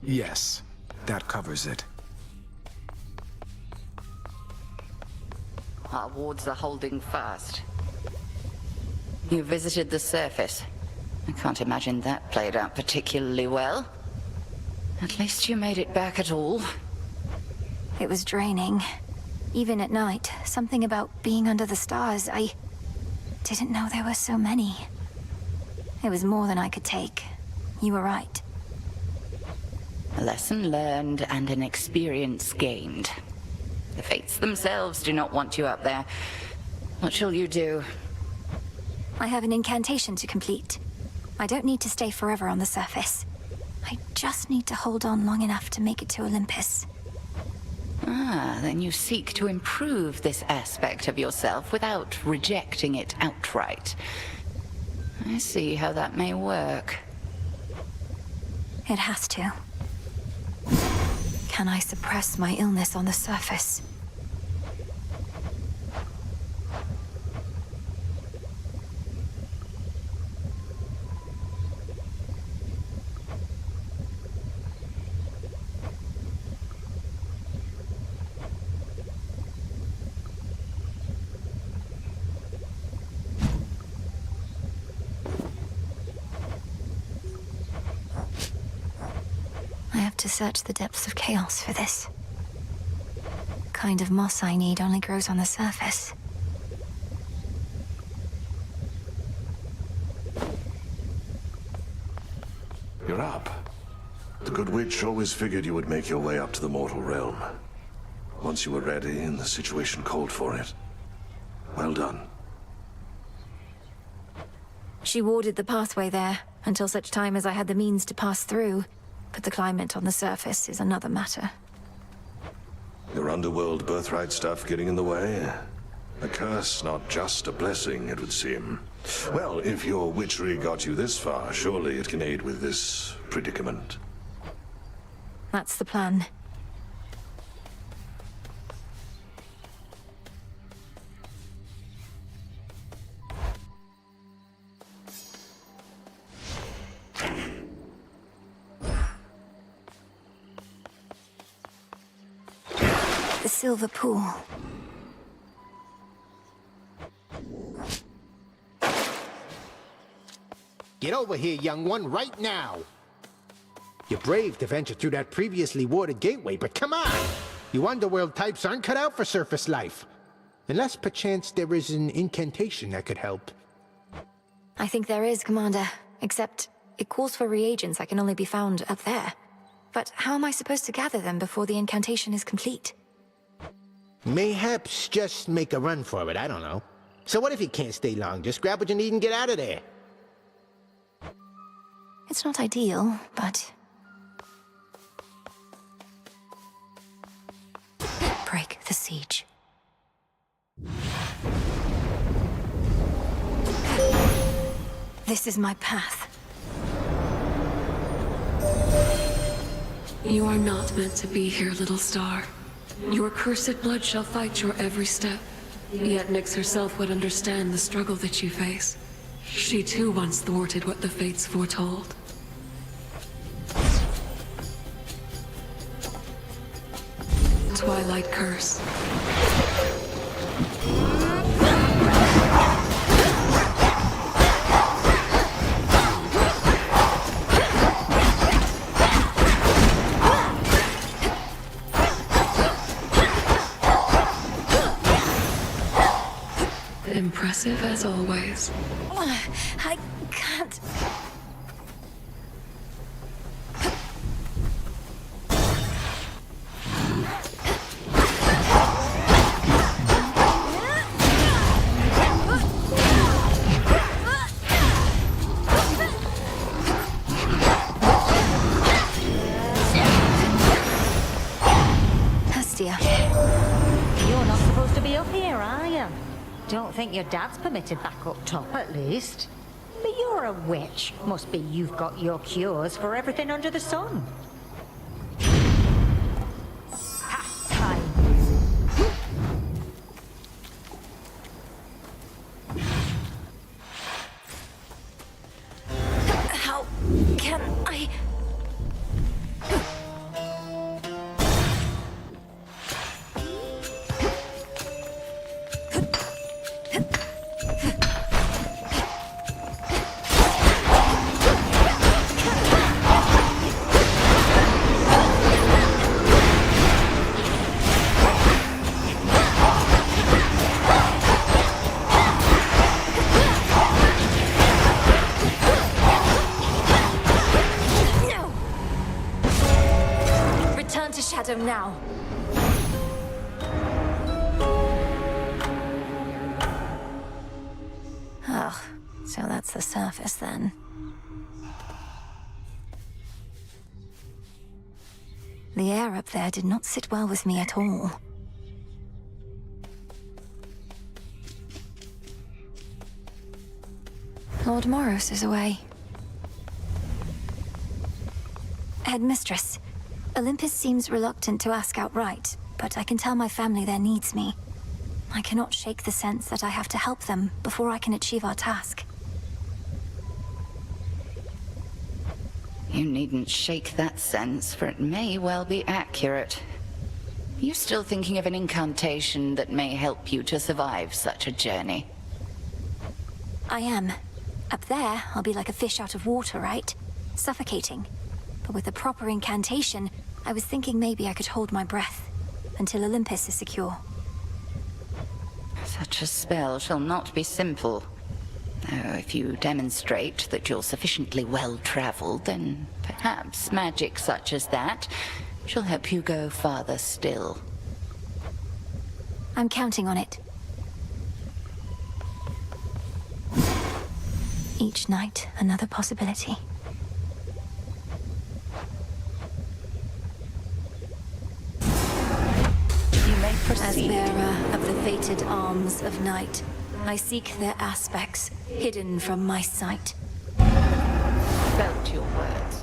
Yes, that covers it. Our wards are holding fast. You visited the surface. I can't imagine that played out particularly well. At least you made it back at all. It was draining. Even at night, something about being under the stars, I didn't know there were so many. It was more than I could take. You were right. A lesson learned and an experience gained. The fates themselves do not want you up there. What shall you do? I have an incantation to complete. I don't need to stay forever on the surface. I just need to hold on long enough to make it to Olympus. Ah, then you seek to improve this aspect of yourself without rejecting it outright. I see how that may work. It has to. Can I suppress my illness on the surface? To search the depths of chaos for this. Kind of moss I need only grows on the surface. You're up. The Good Witch always figured you would make your way up to the mortal realm. Once you were ready and the situation called for it. Well done. She warded the pathway there, until such time as I had the means to pass through. But the climate on the surface is another matter. Your underworld birthright stuff getting in the way? A curse, not just a blessing, it would seem. Well, if your witchery got you this far, surely it can aid with this predicament. That's the plan. The Silver Pool. Get over here, young one, right now! You're brave to venture through that previously warded gateway, but come on! You underworld types aren't cut out for surface life. Unless, perchance, there is an incantation that could help. I think there is, Commander. Except, it calls for reagents that can only be found up there. But how am I supposed to gather them before the incantation is complete? Mayhaps just make a run for it, I don't know. So what if you can't stay long? Just grab what you need and get out of there. It's not ideal, but... break the siege. This is my path. You are not meant to be here, little star. Your cursed blood shall fight your every step. Yet Nyx herself would understand the struggle that you face. She too once thwarted what the fates foretold. Twilight Curse. Impressive as always. I can't. Hestia. You're not supposed to be up here, are you? Don't think your dad's permitted back up top, at least. But you're a witch. Must be you've got your cures for everything under the sun. How can I? Return to Shadow now. Oh, so that's the surface then. The air up there did not sit well with me at all. Lord Moros is away. Headmistress, Olympus seems reluctant to ask outright, but I can tell my family there needs me. I cannot shake the sense that I have to help them before I can achieve our task. You needn't shake that sense, for it may well be accurate. You still thinking of an incantation that may help you to survive such a journey? I am. Up there, I'll be like a fish out of water, right? Suffocating. But with a proper incantation, I was thinking maybe I could hold my breath until Olympus is secure. Such a spell shall not be simple. Though if you demonstrate that you're sufficiently well-traveled, then perhaps magic such as that shall help you go farther still. I'm counting on it. Each night, another possibility. As bearer of the fated arms of night, I seek their aspects, hidden from my sight. Felt your words.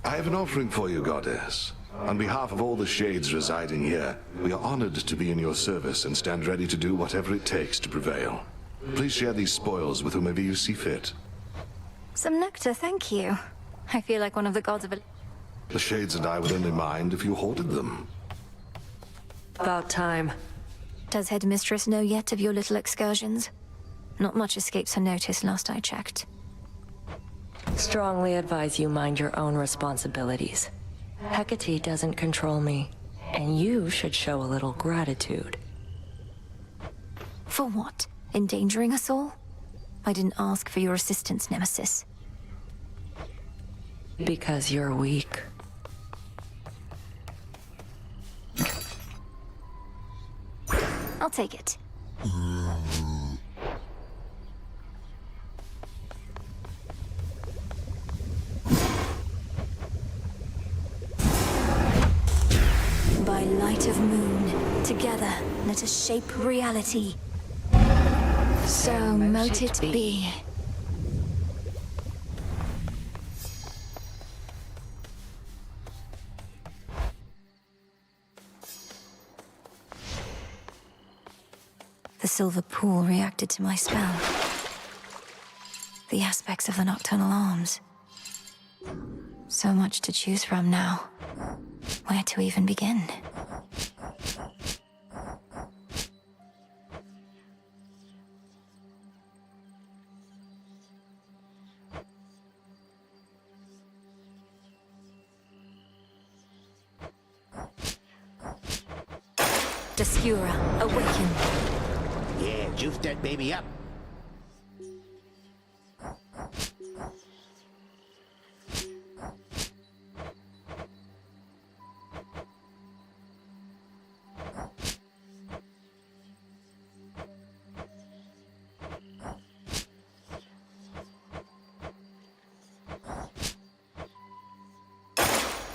I have an offering for you, Goddess. On behalf of all the Shades residing here, we are honored to be in your service and stand ready to do whatever it takes to prevail. Please share these spoils with whomever you see fit. Some nectar, thank you. I feel like one of the gods of... The Shades and I would only mind if you hoarded them. About time. Does Headmistress know yet of your little excursions? Not much escapes her notice last I checked. Strongly advise you mind your own responsibilities. Hecate doesn't control me, and you should show a little gratitude. For what? Endangering us all? I didn't ask for your assistance, Nemesis. Because you're weak. I'll take it. Together, let us shape reality. So mote it be. The silver pool reacted to my spell. The aspects of the nocturnal arms. So much to choose from now. Where to even begin? Descura, awaken. Yeah, juice that baby up.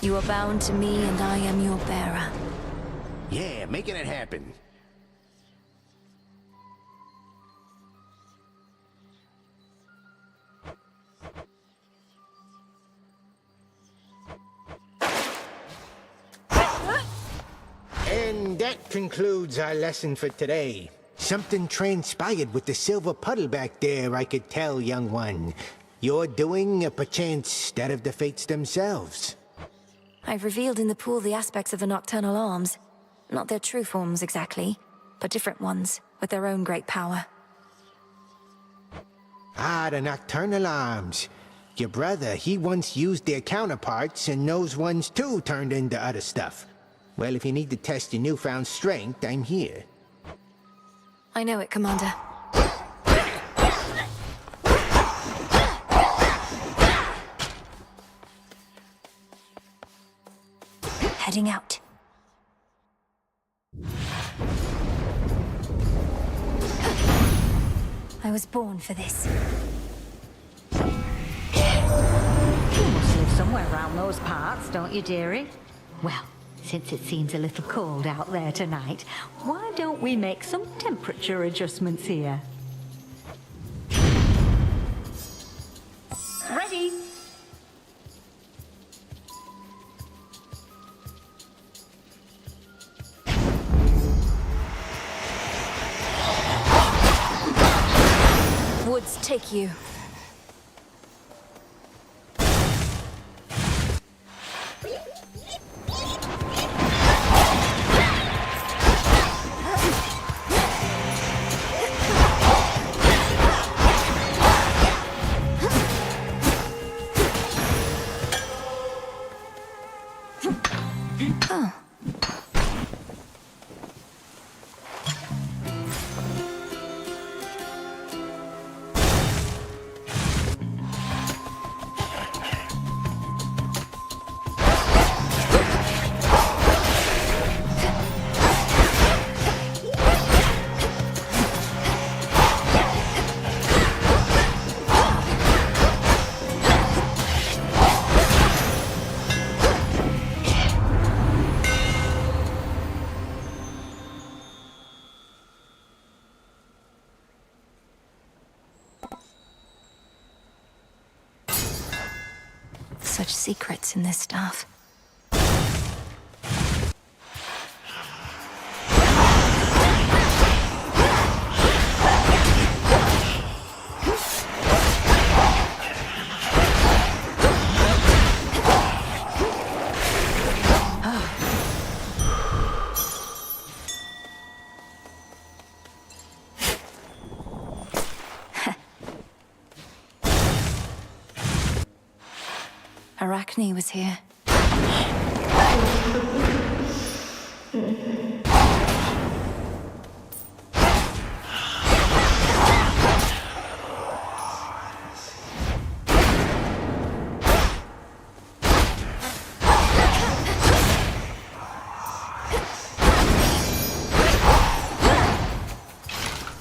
You are bound to me, and I am your bearer. Yeah, making it happen. And that concludes our lesson for today. Something transpired with the silver puddle back there, I could tell, young one. Your doing, perchance, that of the fates themselves. I've revealed in the pool the aspects of the nocturnal arms. Not their true forms exactly, but different ones, with their own great power. Ah, the nocturnal arms. Your brother, he once used their counterparts, and those ones too turned into other stuff. Well, if you need to test your newfound strength, I'm here. I know it, Commander. Heading out. I was born for this. You must live somewhere around those parts, don't you, dearie? Well, since it seems a little cold out there tonight, why don't we make some temperature adjustments here? Ready? Woods take you. Oh. Such secrets in this stuff. Arachne was here.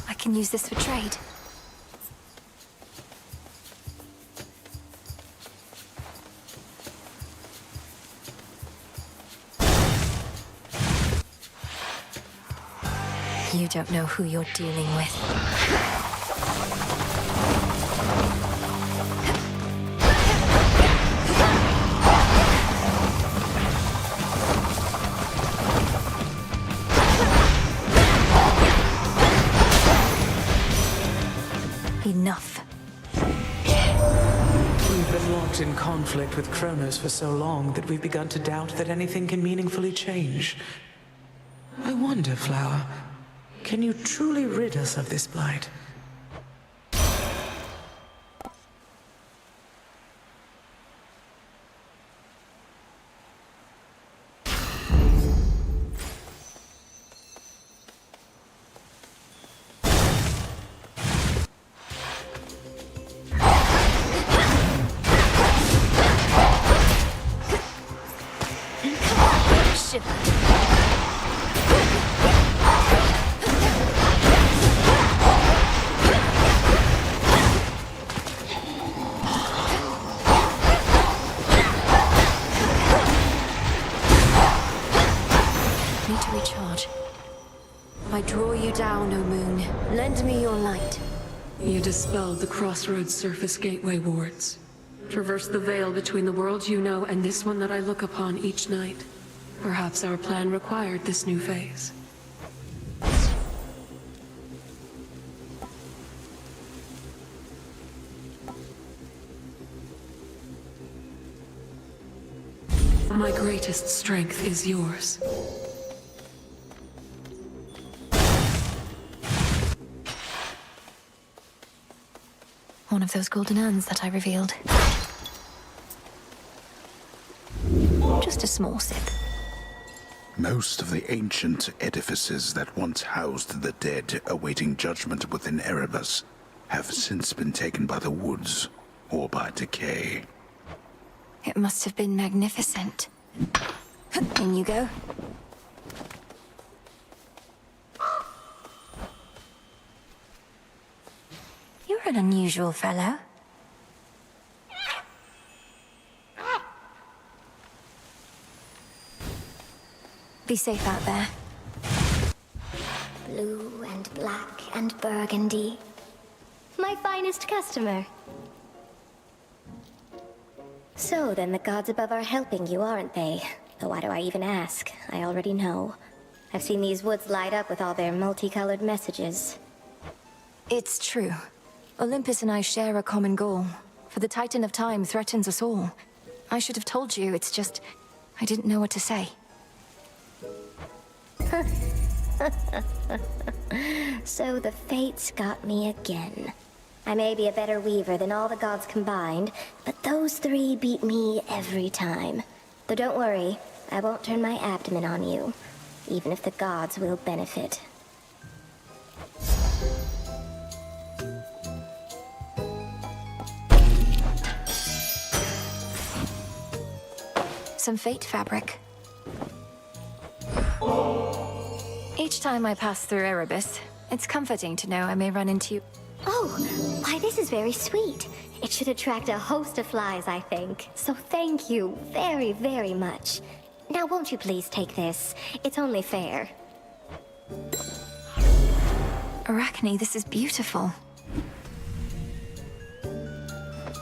I can use this for trade. You don't know who you're dealing with. Enough. We've been locked in conflict with Kronos for so long that we've begun to doubt that anything can meaningfully change. I wonder, Flower, can you truly rid us of this blight? Need to recharge. I draw you down, O moon. Lend me your light. You dispelled the Crossroads Surface Gateway wards. Traverse the veil between the world you know and this one that I look upon each night. Perhaps our plan required this new phase. My greatest strength is yours. One of those golden urns that I revealed. Just a small sip. Most of the ancient edifices that once housed the dead awaiting judgment within Erebus have since been taken by the woods or by decay. It must have been magnificent. In you go. You're an unusual fellow. Be safe out there. Blue and black and burgundy. My finest customer. So then the gods above are helping you, aren't they? Though why do I even ask? I already know. I've seen these woods light up with all their multicolored messages. It's true. Olympus and I share a common goal. For the Titan of Time threatens us all. I should have told you, it's just... I didn't know what to say. So the fates got me again. I may be a better weaver than all the gods combined, but those three beat me every time. Though don't worry, I won't turn my abdomen on you, even if the gods will benefit. Some fate fabric. Each time I pass through Erebus, it's comforting to know I may run into you. Oh, why this is very sweet. It should attract a host of flies, I think. So thank you very, very much. Now won't you please take this? It's only fair. Arachne, this is beautiful.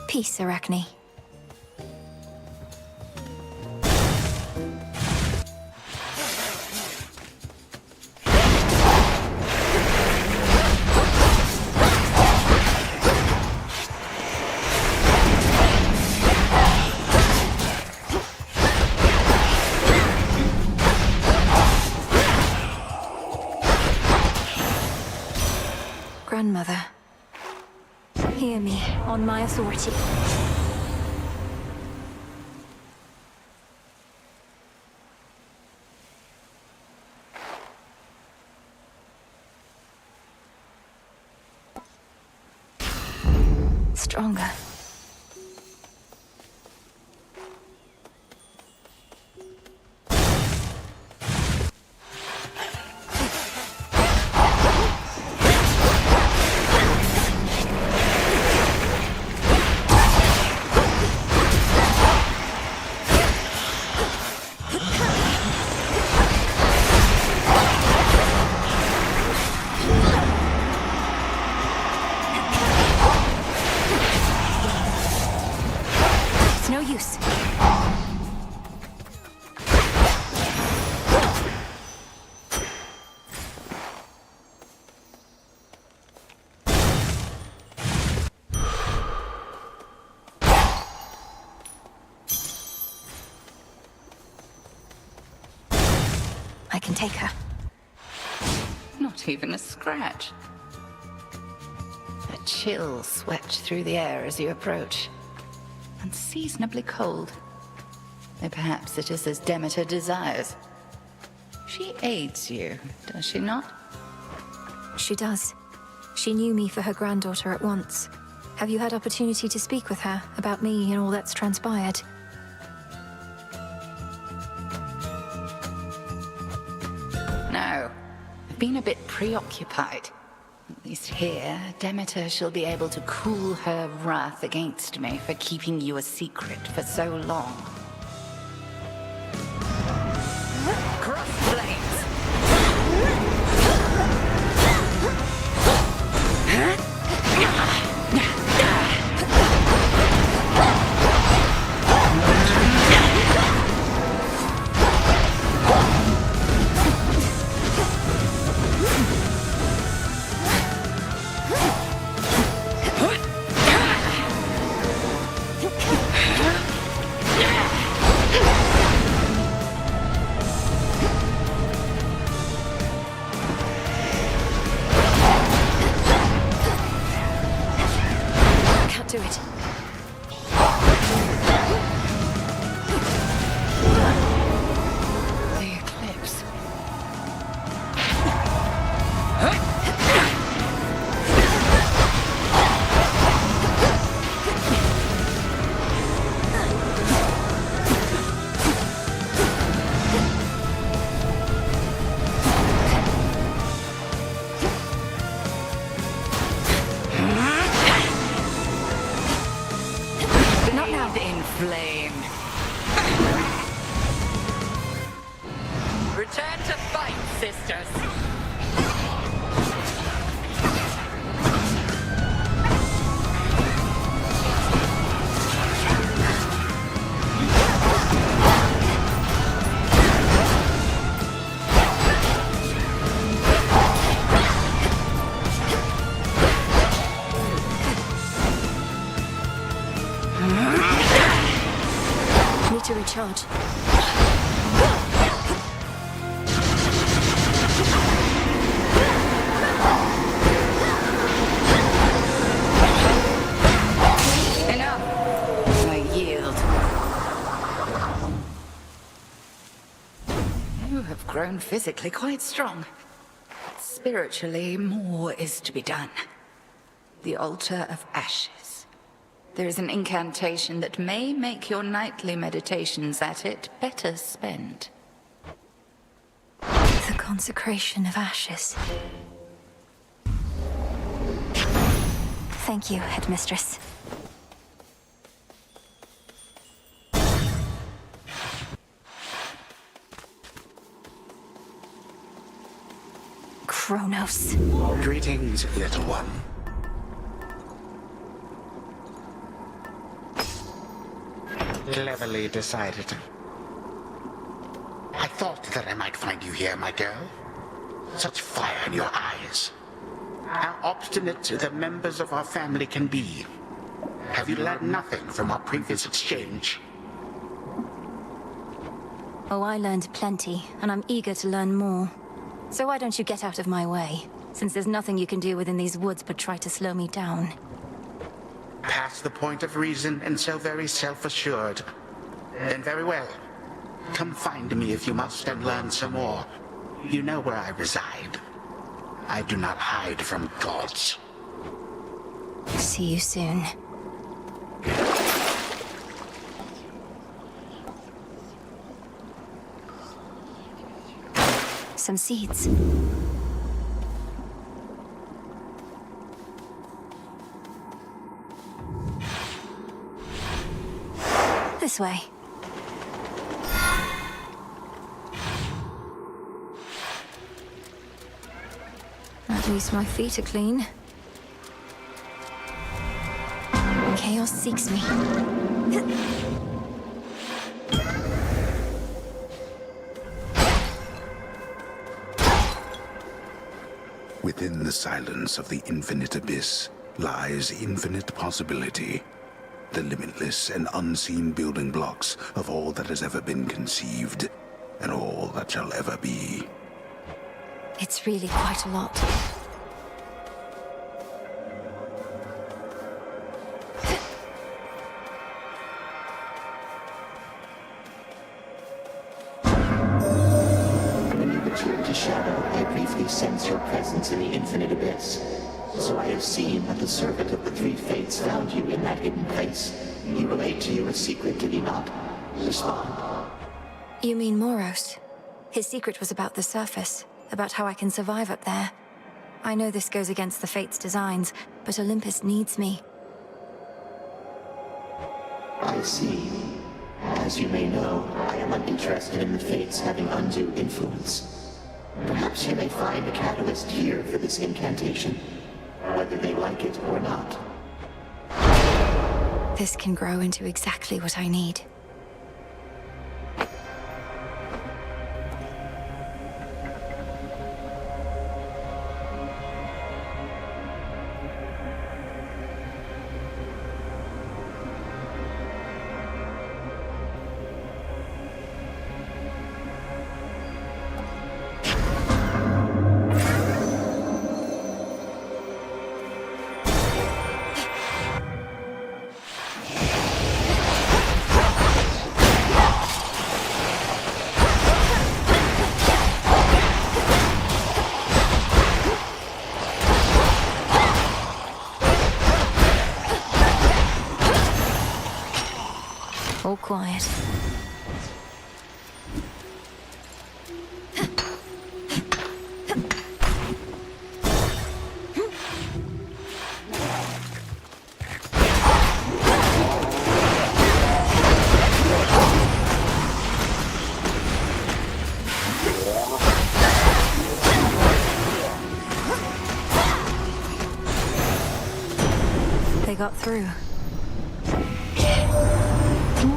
Peace, Arachne. Grandmother, hear me on my authority. Stronger. It's no use. I can take her. Not even a scratch. A chill swept through the air as you approach. Unseasonably cold. Though perhaps it is as Demeter desires. She aids you, does she not? She does. She knew me for her granddaughter at once. Have you had opportunity to speak with her about me and all that's transpired? No. I've been a bit preoccupied. At least here, Demeter shall be able to cool her wrath against me for keeping you a secret for so long. Cross flames! Do it. The eclipse. In flame. Return to fight, sisters. Need to recharge. Enough. I yield. You have grown physically quite strong. Spiritually, more is to be done. The Altar of Ashes. There is an incantation that may make your nightly meditations at it better spent. The Consecration of Ashes. Thank you, Headmistress. Kronos. Greetings, little one. Cleverly decided. I thought that I might find you here, my girl. Such fire in your eyes. How obstinate the members of our family can be. Have you learned nothing from our previous exchange? Oh, I learned plenty, and I'm eager to learn more. So why don't you get out of my way? Since there's nothing you can do within these woods but try to slow me down. Past the point of reason and so very self-assured. Then very well. Come find me if you must and learn some more. You know where I reside. I do not hide from gods. See you soon. Some seeds. This way. At least my feet are clean. Chaos seeks me. Within the silence of the infinite abyss lies infinite possibility. The limitless and unseen building blocks of all that has ever been conceived, and all that shall ever be. It's really quite a lot. When you return to Shadow, I briefly sense your presence in the infinite abyss. So I have seen that the servant of the three fates found you in that hidden place. He relayed to you a secret, did he not? Respond. You mean Moros? His secret was about the surface, about how I can survive up there. I know this goes against the Fates' designs, but Olympus needs me. I see. As you may know, I am uninterested in the Fates having undue influence. Perhaps you may find a catalyst here for this incantation, whether they like it or not. This can grow into exactly what I need. All quiet. They got through.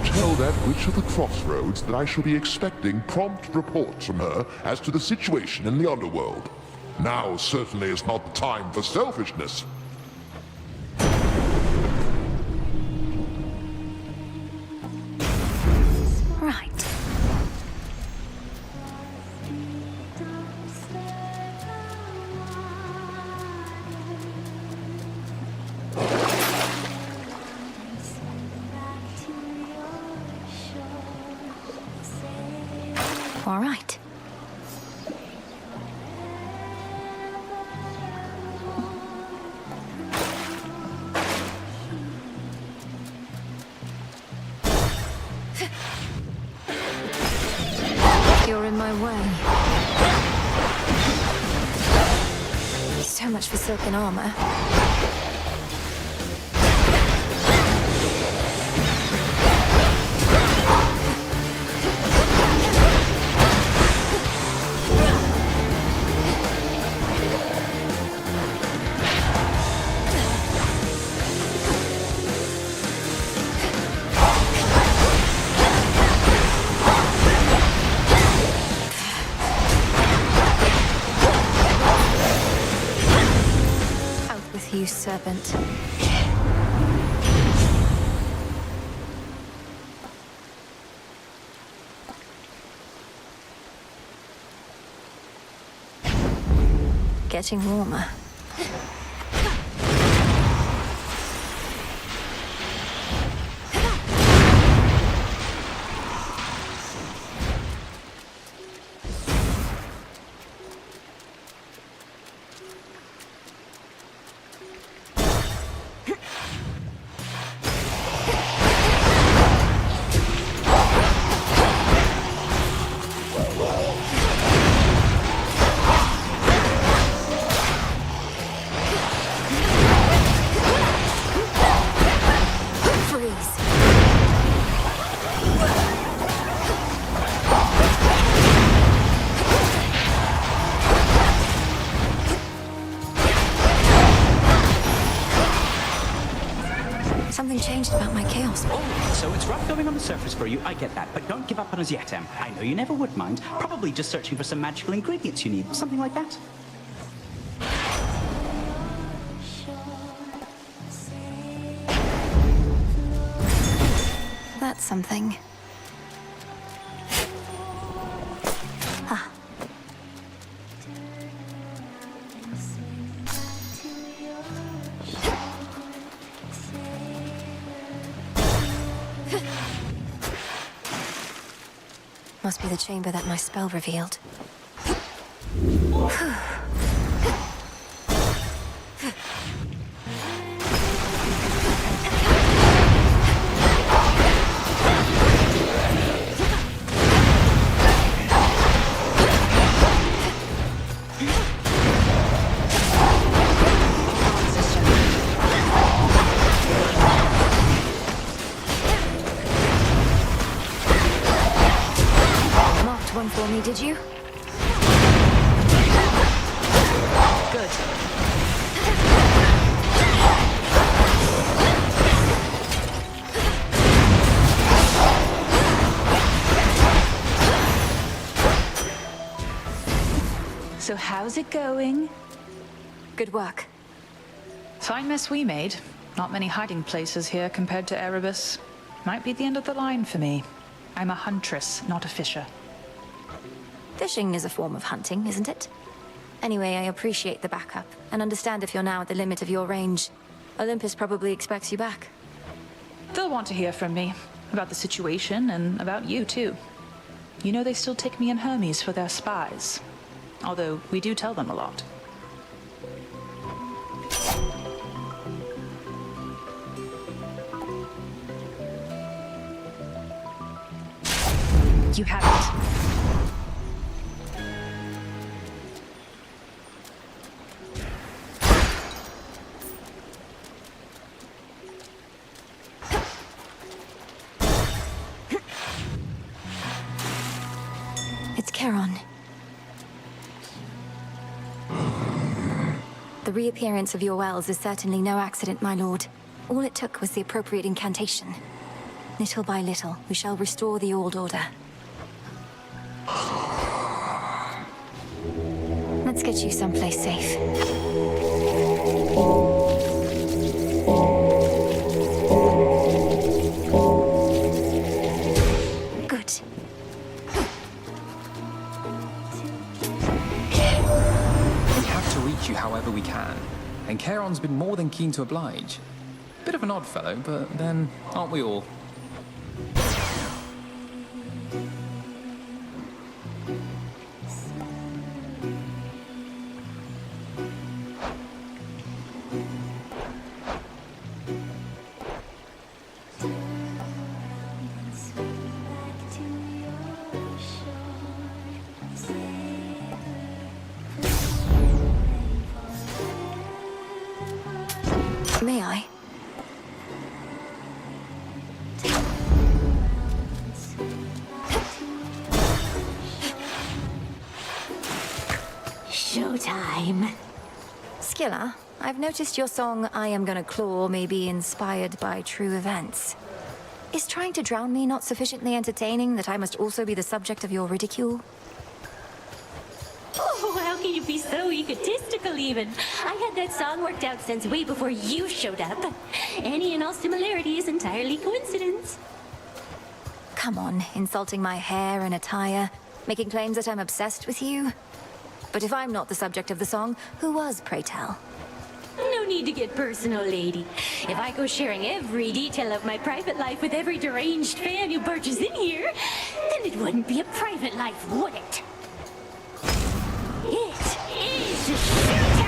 Tell that witch of the crossroads that I shall be expecting prompt reports from her as to the situation in the underworld. Now certainly is not the time for selfishness. Right. All right. You're in my way. So much for silken armor. You serpent. Getting warmer. Something changed about my chaos. Oh, so it's rough going on the surface for you, I get that, but don't give up on us yet, Em. I know you never would mind. Probably just searching for some magical ingredients you need, something like that. That's something. Ah. Must be the chamber that my spell revealed. One for me, did you? Good. So how's it going? Good work. Fine mess we made. Not many hiding places here compared to Erebus. Might be the end of the line for me. I'm a huntress, not a fisher. Fishing is a form of hunting, isn't it? Anyway, I appreciate the backup, and understand if you're now at the limit of your range. Olympus probably expects you back. They'll want to hear from me. About the situation, and about you, too. You know they still take me and Hermes for their spies. Although, we do tell them a lot. You have it. It's Charon. The reappearance of your wells is certainly no accident, my lord. All it took was the appropriate incantation. Little by little, we shall restore the old order. Let's get you someplace safe. Good. We have to reach you however we can, and Charon's been more than keen to oblige. Bit of an odd fellow, but then, aren't we all? May I? Showtime. Skilla, I've noticed your song I Am Gonna Claw may be inspired by true events. Is trying to drown me not sufficiently entertaining that I must also be the subject of your ridicule? Oh, how can you be so egotistical even? I had that song worked out since way before you showed up. Any and all similarity is entirely coincidence. Come on, insulting my hair and attire, making claims that I'm obsessed with you. But if I'm not the subject of the song, who was, pray tell? No need to get personal, lady. If I go sharing every detail of my private life with every deranged fan who barges in here, then it wouldn't be a private life, would it? It is showtime!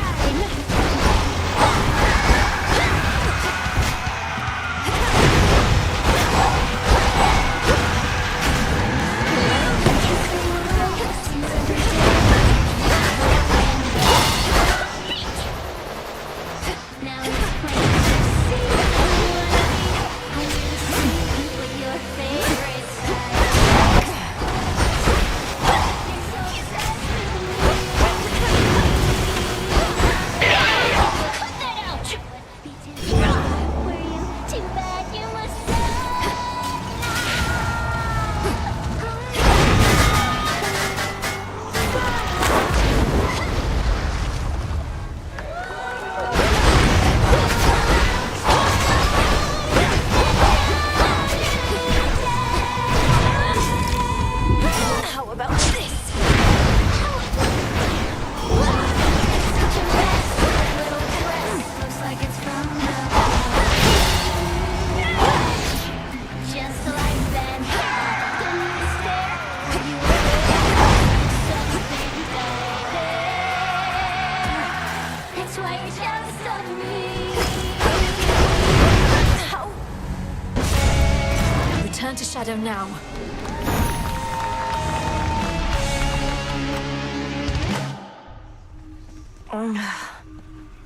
Return to Shadow now.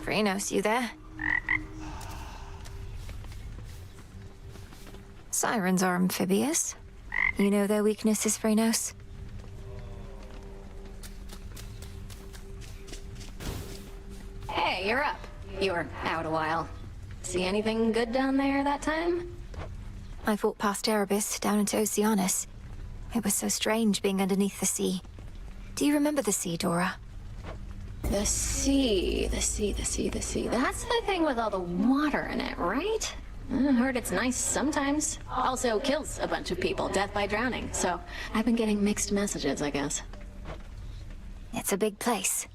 Phrynos, you there? Sirens are amphibious. You know their weaknesses, Phrynos? Hey, you're up. You were out a while. See anything good down there that time? I fought past Erebus, down into Oceanus. It was so strange being underneath the sea. Do you remember the sea, Dora? The sea. That's the thing with all the water in it, right? I heard it's nice sometimes. Also kills a bunch of people, death by drowning. So I've been getting mixed messages, I guess. It's a big place.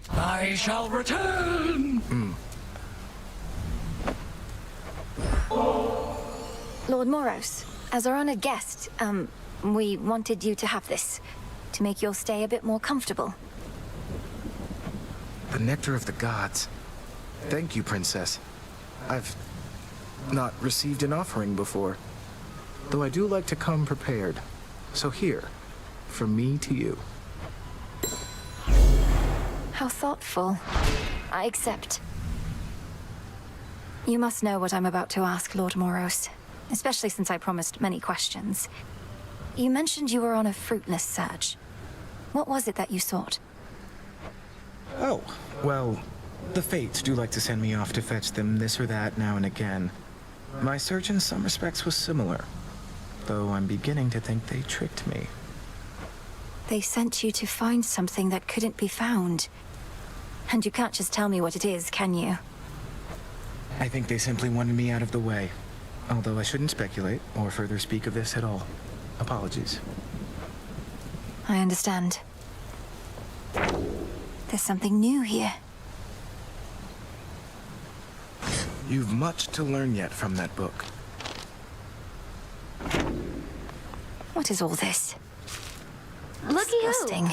I shall return! Lord Moros, as our honored guest, we wanted you to have this, to make your stay a bit more comfortable. The nectar of the gods. Thank you, Princess. I've not received an offering before, though I do like to come prepared. So here, from me to you. How thoughtful. I accept. You must know what I'm about to ask, Lord Moros, especially since I promised many questions. You mentioned you were on a fruitless search. What was it that you sought? Oh, well, the Fates do like to send me off to fetch them this or that now and again. My search in some respects was similar, though I'm beginning to think they tricked me. They sent you to find something that couldn't be found. And you can't just tell me what it is, can you? I think they simply wanted me out of the way, although I shouldn't speculate or further speak of this at all. Apologies. I understand. There's something new here. You've much to learn yet from that book. What is all this? Looky Disgusting.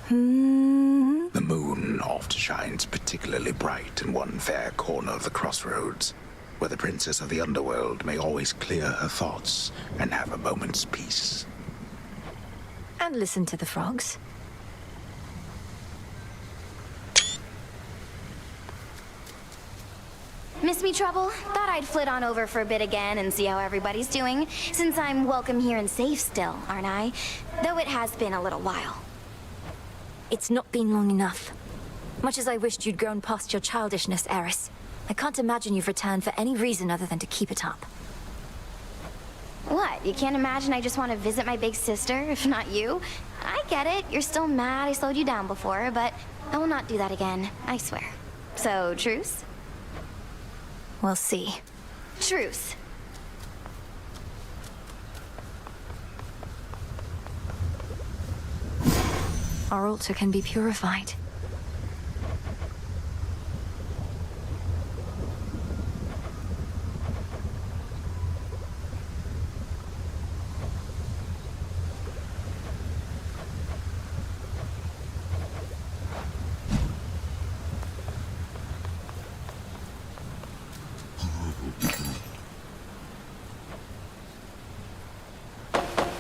The moon oft shines particularly bright in one fair corner of the crossroads, where the princess of the underworld may always clear her thoughts and have a moment's peace. And listen to the frogs. Miss me trouble? Thought I'd flit on over for a bit again and see how everybody's doing, since I'm welcome here and safe still, aren't I? Though it has been a little while. It's not been long enough. Much as I wished you'd grown past your childishness, Eris, I can't imagine you've returned for any reason other than to keep it up. What, you can't imagine I just want to visit my big sister, if not you? I get it, you're still mad I slowed you down before, but I will not do that again, I swear. So, truce? We'll see. Truce. Our altar can be purified.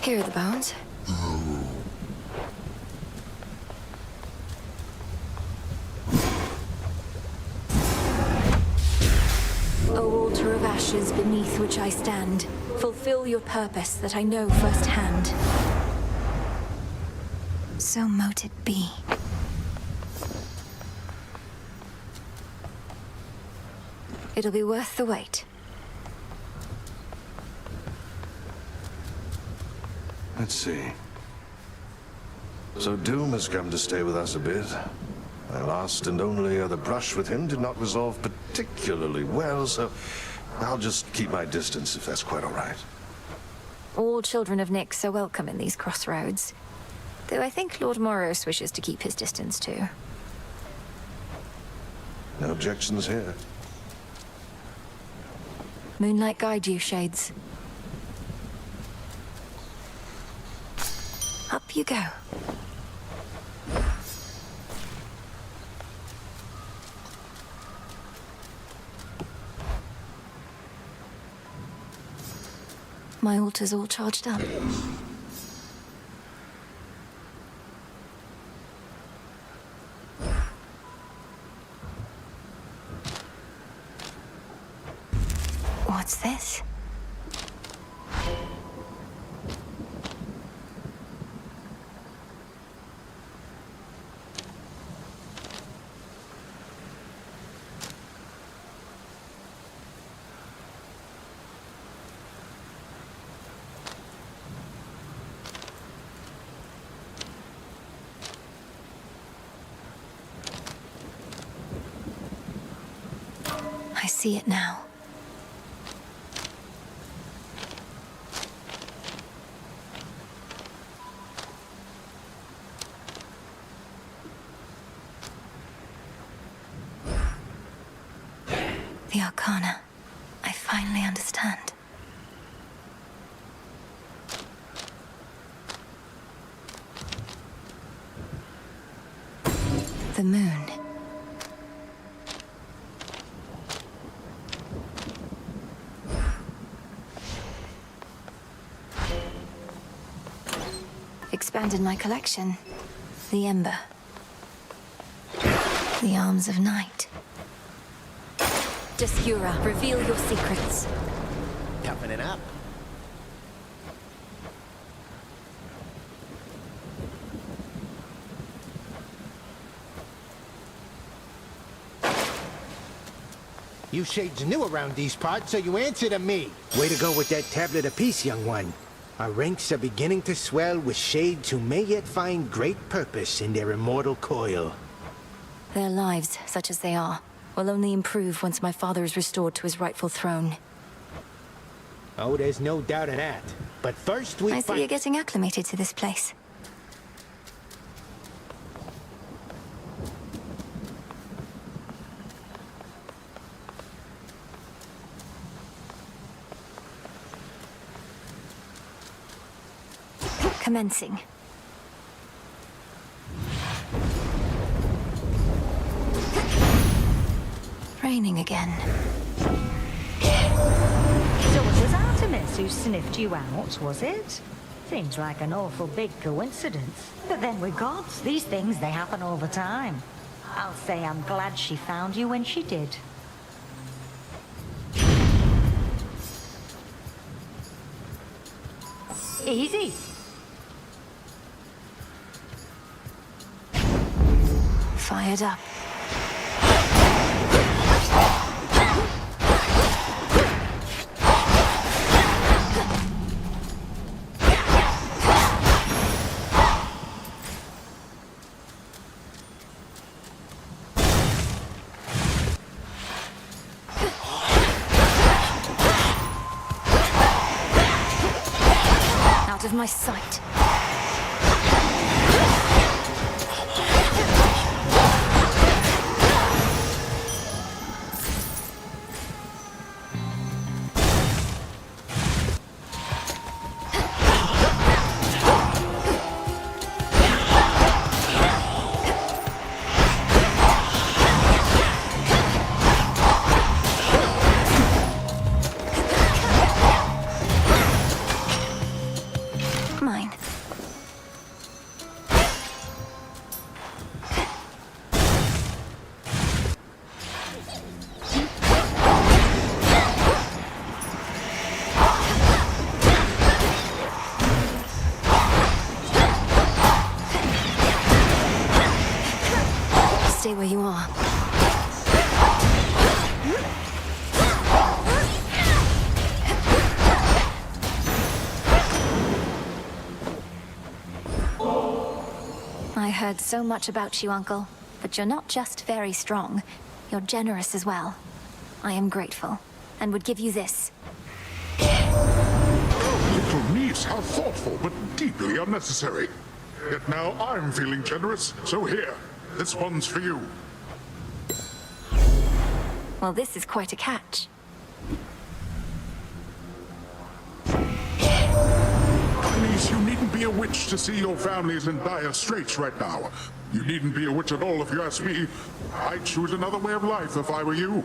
Here are the bones. O altar of ashes beneath which I stand, fulfill your purpose that I know firsthand. So mote it be. It'll be worth the wait. Let's see. So Doom has come to stay with us a bit. My last and only other brush with him did not resolve particularly well, so I'll just keep my distance if that's quite all right. All children of Nyx are welcome in these crossroads. Though I think Lord Moros wishes to keep his distance too. No objections here. Moonlight guide you, Shades. Up you go. My altar's all charged up. What's this? I see it now. The Arcana. I finally understand. The moon. Expanded my collection. The Ember. The Arms of Night. Descura, reveal your secrets. Toughening up. You shades new around these parts, so you answer to me. Way to go with that tablet apiece, young one. Our ranks are beginning to swell with shades who may yet find great purpose in their immortal coil. Their lives, such as they are, will only improve once my father is restored to his rightful throne. Oh, there's no doubt of that. But first we I see you're getting acclimated to this place. Commencing. Raining again. So it was Artemis who sniffed you out, was it? Seems like an awful big coincidence. But then with gods, these things, they happen all the time. I'll say I'm glad she found you when she did. Easy. Fired up. Out of my sight. Mine. Stay where you are. I heard so much about you, Uncle. But you're not just very strong. You're generous as well. I am grateful, and would give you this. Little niece, how thoughtful, but deeply unnecessary. Yet now I'm feeling generous, so here, this one's for you. Well, this is quite a catch. Niece, you needn't be a witch to see your family's in dire straits right now. You needn't be a witch at all if you ask me. I'd choose another way of life if I were you.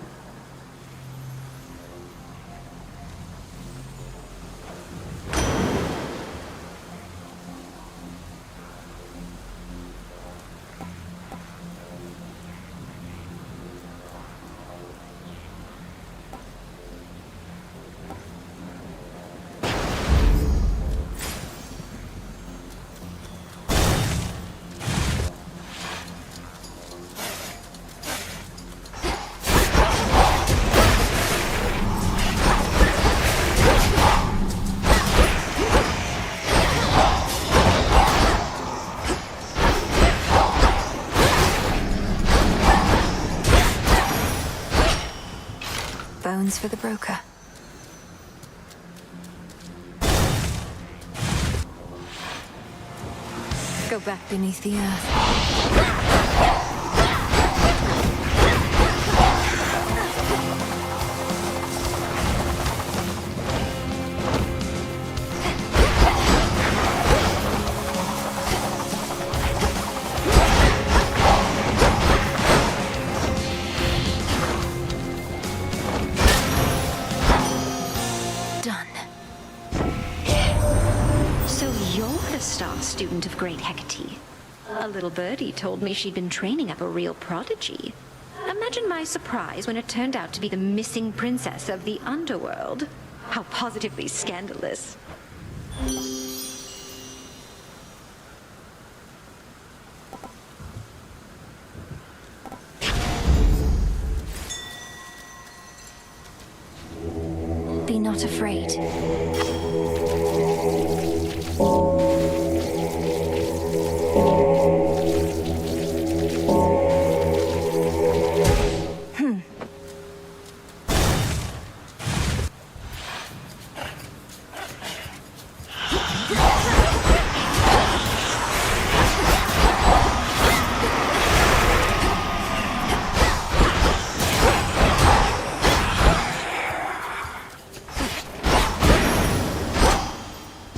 Bones for the broker. Go back beneath the earth. Student of Great Hecate. A little birdie told me she'd been training up a real prodigy. Imagine my surprise when it turned out to be the missing princess of the underworld. How positively scandalous. Be not afraid.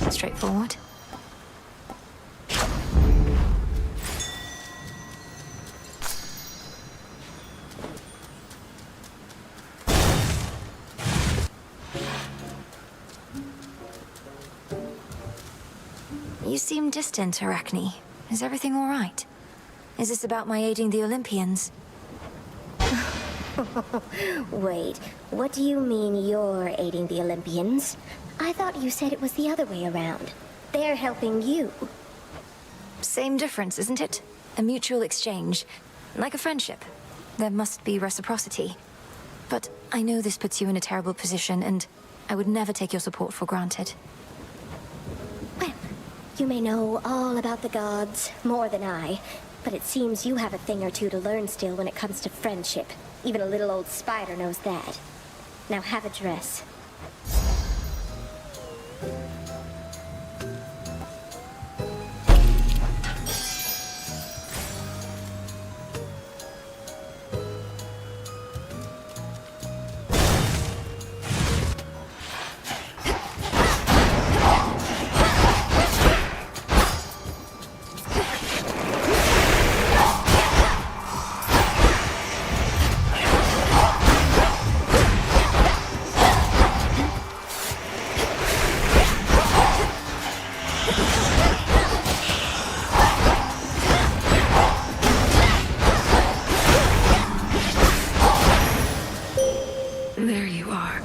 Straightforward. You seem distant, Arachne. Is everything all right? Is this about my aiding the Olympians? Wait, what do you mean you're aiding the Olympians? I thought you said it was the other way around. They're helping you. Same difference, isn't it? A mutual exchange. Like a friendship. There must be reciprocity. But I know this puts you in a terrible position, and I would never take your support for granted. Well, you may know all about the gods, more than I, but it seems you have a thing or two to learn still when it comes to friendship. Even a little old spider knows that. Now have a dress. There you are.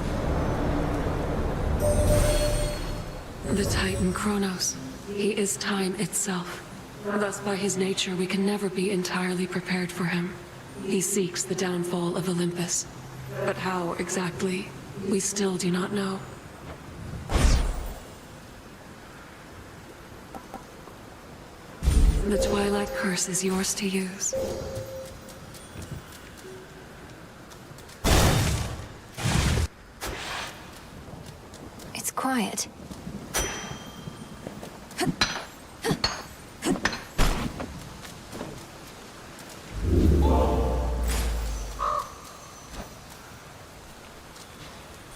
The Titan Kronos. He is time itself. Thus, by his nature, we can never be entirely prepared for him. He seeks the downfall of Olympus. But how exactly, we still do not know. The Twilight Curse is yours to use. It's quiet.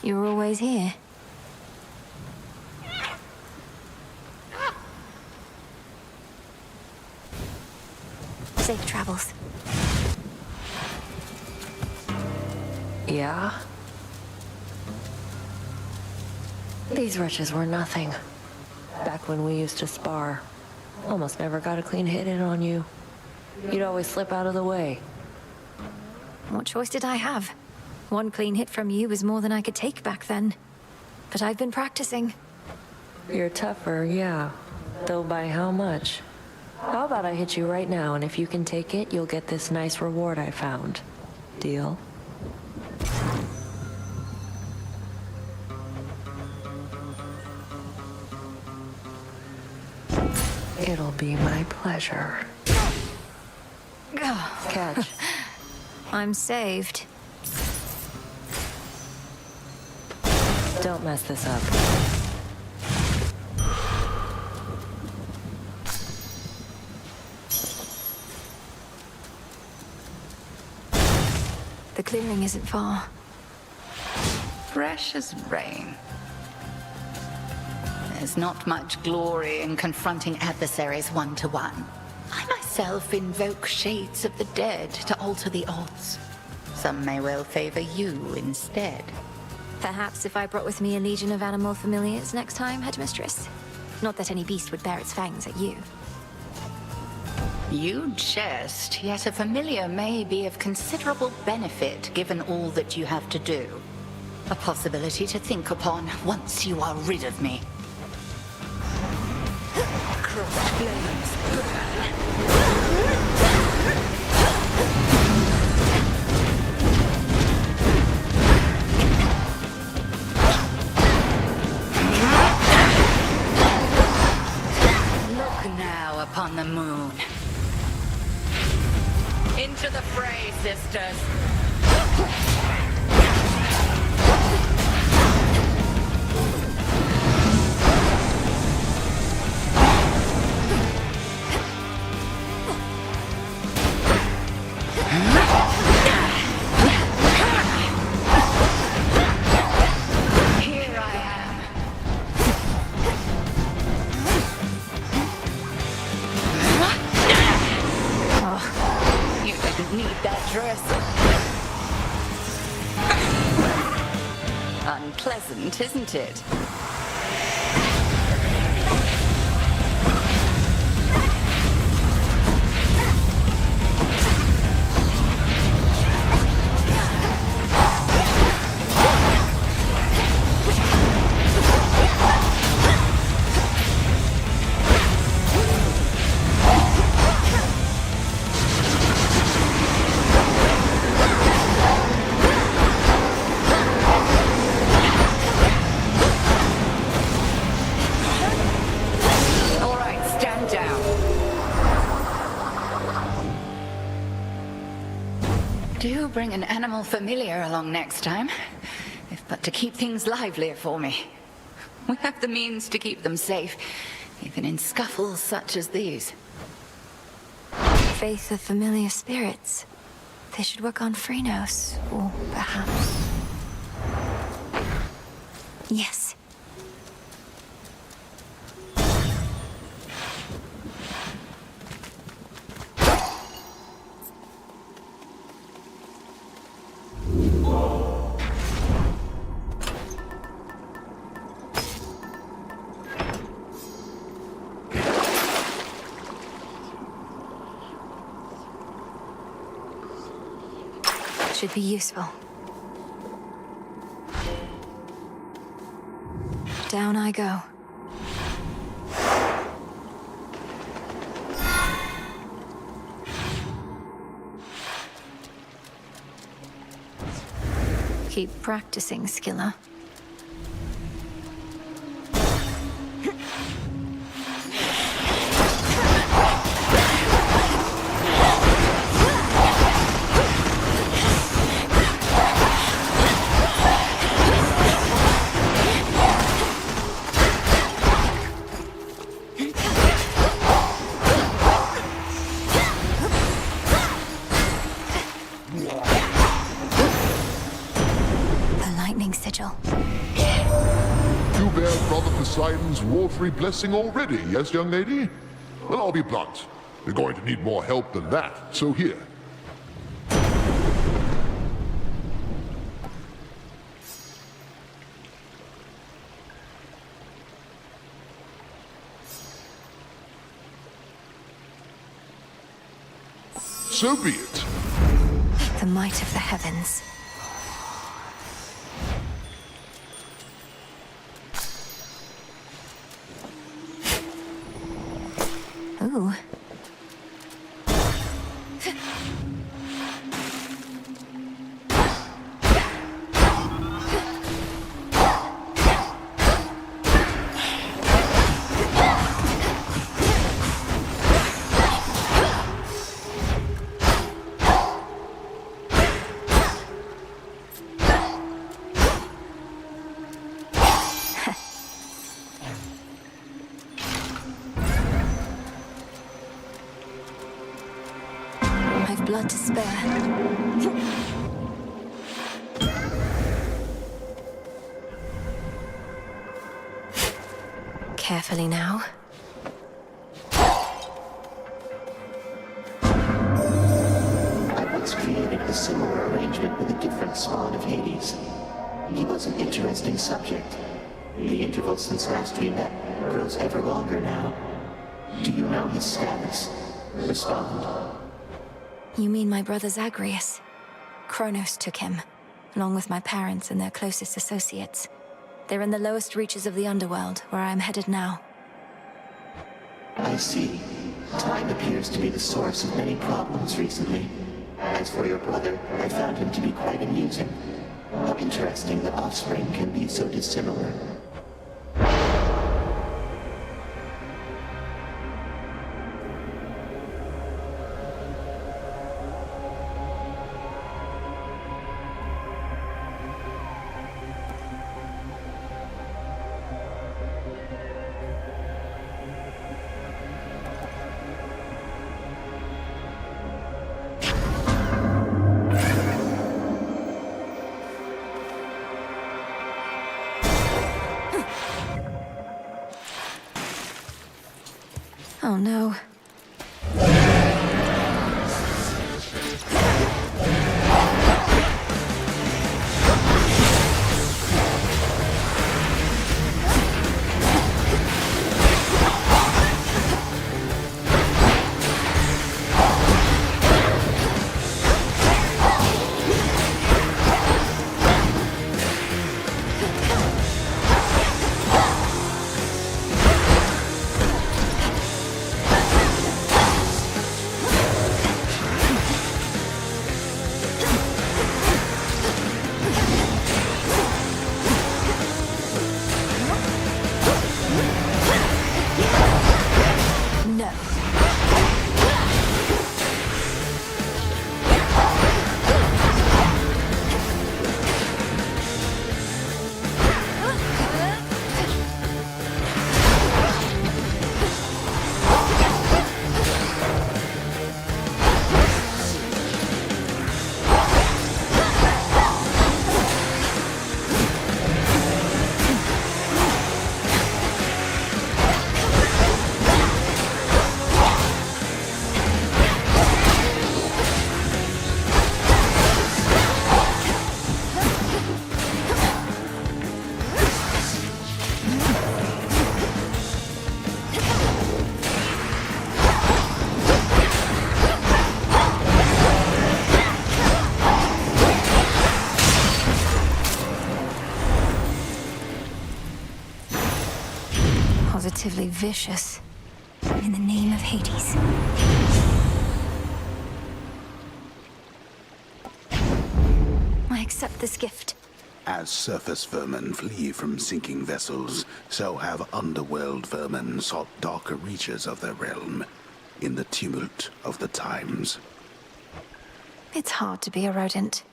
You're always here. Safe travels. Yeah? These wretches were nothing. Back when we used to spar, almost never got a clean hit in on you. You'd always slip out of the way. What choice did I have? One clean hit from you was more than I could take back then. But I've been practicing. You're tougher, yeah. Though by how much? How about I hit you right now, and if you can take it, you'll get this nice reward I found. Deal? It'll be my pleasure. Catch. I'm saved. Don't mess this up. The clearing isn't far. Fresh as rain. There's not much glory in confronting adversaries one-to-one. I myself invoke shades of the dead to alter the odds. Some may well favor you instead. Perhaps if I brought with me a legion of animal familiars next time, Headmistress. Not that any beast would bear its fangs at you. You jest, yet a familiar may be of considerable benefit given all that you have to do. A possibility to think upon once you are rid of me. Crossed flames Look now upon the moon. Into the fray, sisters. Here I am. Oh, you didn't need that dress. Unpleasant, isn't it? Do bring an animal familiar along next time, if but to keep things livelier for me. We have the means to keep them safe, even in scuffles such as these. Faith of familiar spirits. They should work on Phrynos, or perhaps... Yes. Should be useful. Down I go. Keep practicing, Skilla. Poseidon's watery blessing already, yes, young lady? Well, I'll be blunt. You're going to need more help than that, so here. So be it. The might of the heavens. Ooh. blood to spare. Carefully now. I once created a similar arrangement with a different spawn of Hades. He was an interesting subject. The interval since last we met grows ever longer now. Do you know his status? Respond. You mean my brother Zagreus? Kronos took him, along with my parents and their closest associates. They're in the lowest reaches of the underworld, where I am headed now. I see. Time appears to be the source of many problems recently. As for your brother, I found him to be quite amusing. How interesting that offspring can be so dissimilar. Oh no. Positively vicious. In the name of Hades. I accept this gift. As surface vermin flee from sinking vessels, so have underworld vermin sought darker reaches of their realm, in the tumult of the times. It's hard to be a rodent.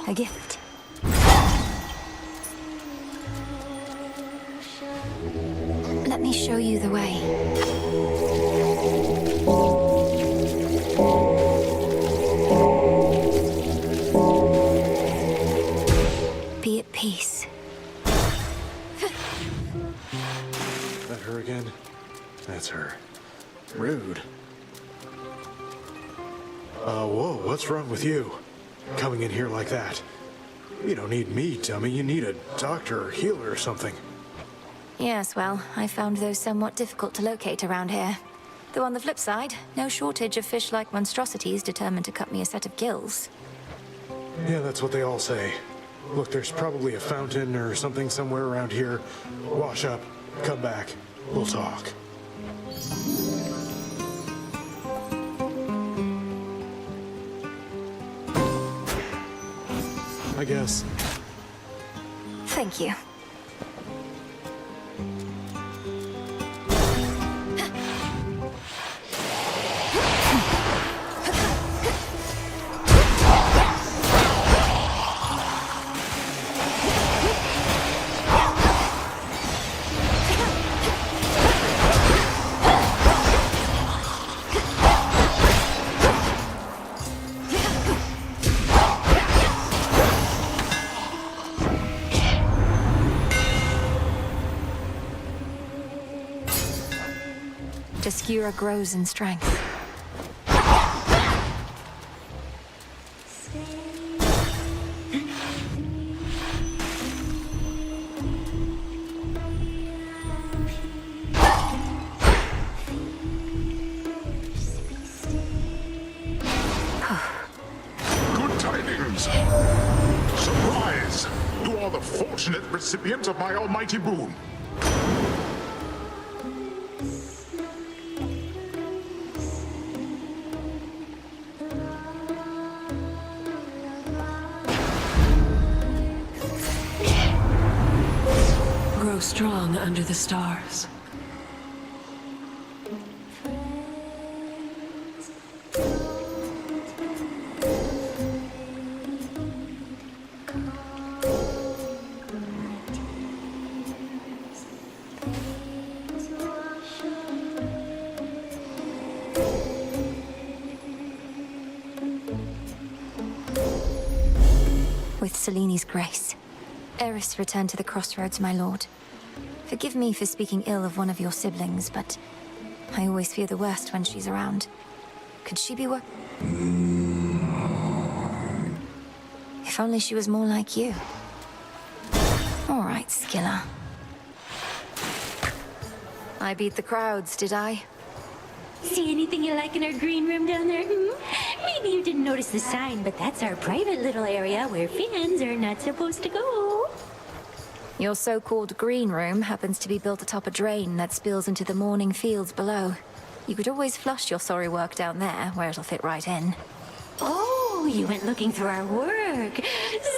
A gift. Let me show you the way. Be at peace. That her again? That's her. Rude. Whoa, what's wrong with you? Coming in here like that. You don't need me, dummy. You need a doctor or healer or something. Yes, well, I found those somewhat difficult to locate around here. Though on the flip side, no shortage of fish-like monstrosities determined to cut me a set of gills. Yeah, that's what they all say. Look, there's probably a fountain or something somewhere around here. Wash up, come back, we'll talk. I guess. Thank you. Skira grows in strength. Good tidings! Surprise! You are the fortunate recipient of my almighty boon. Grow strong under the stars. With Seleni's grace, Eris returned to the crossroads, my lord. Forgive me for speaking ill of one of your siblings, but I always fear the worst when she's around. Could she be If only she was more like you. All right, Skilla. I beat the crowds, did I? See anything you like in our green room down there? Maybe you didn't notice the sign, but that's our private little area where fans are not supposed to go. Your so-called green room happens to be built atop a drain that spills into the morning fields below. You could always flush your sorry work down there, where it'll fit right in. Oh, you went looking through our work.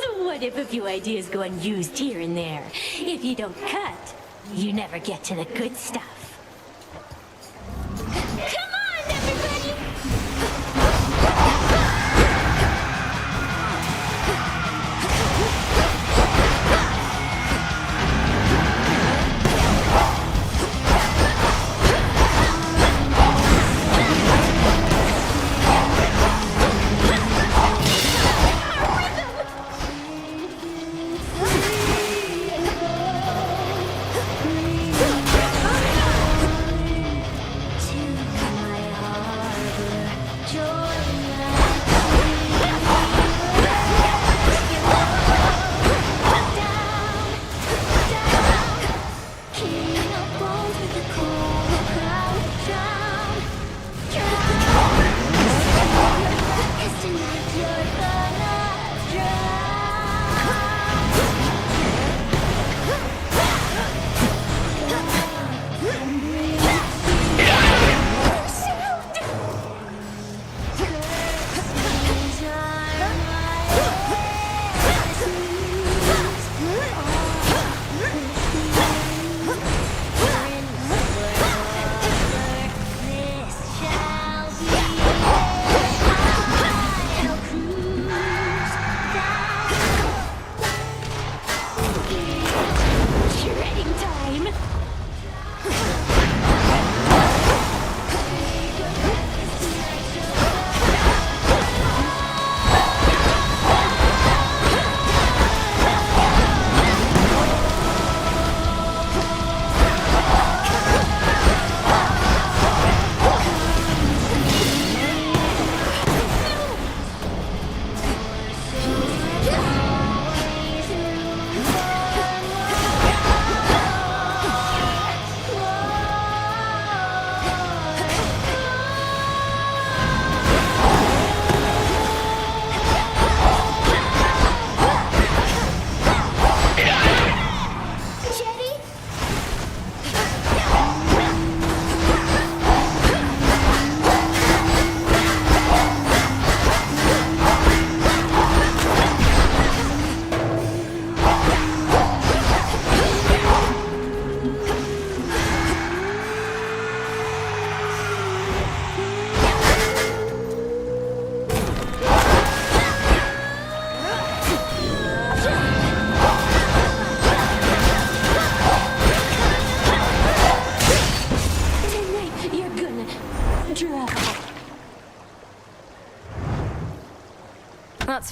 So what if a few ideas go unused here and there? If you don't cut, you never get to the good stuff. Come on, everybody!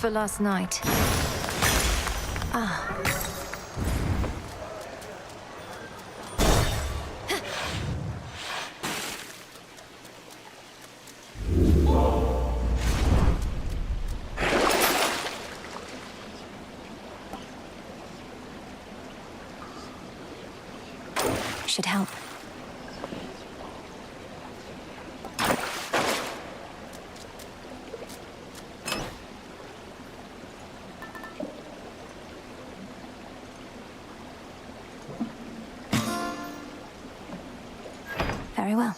for last night. Ah. Should help. Very well.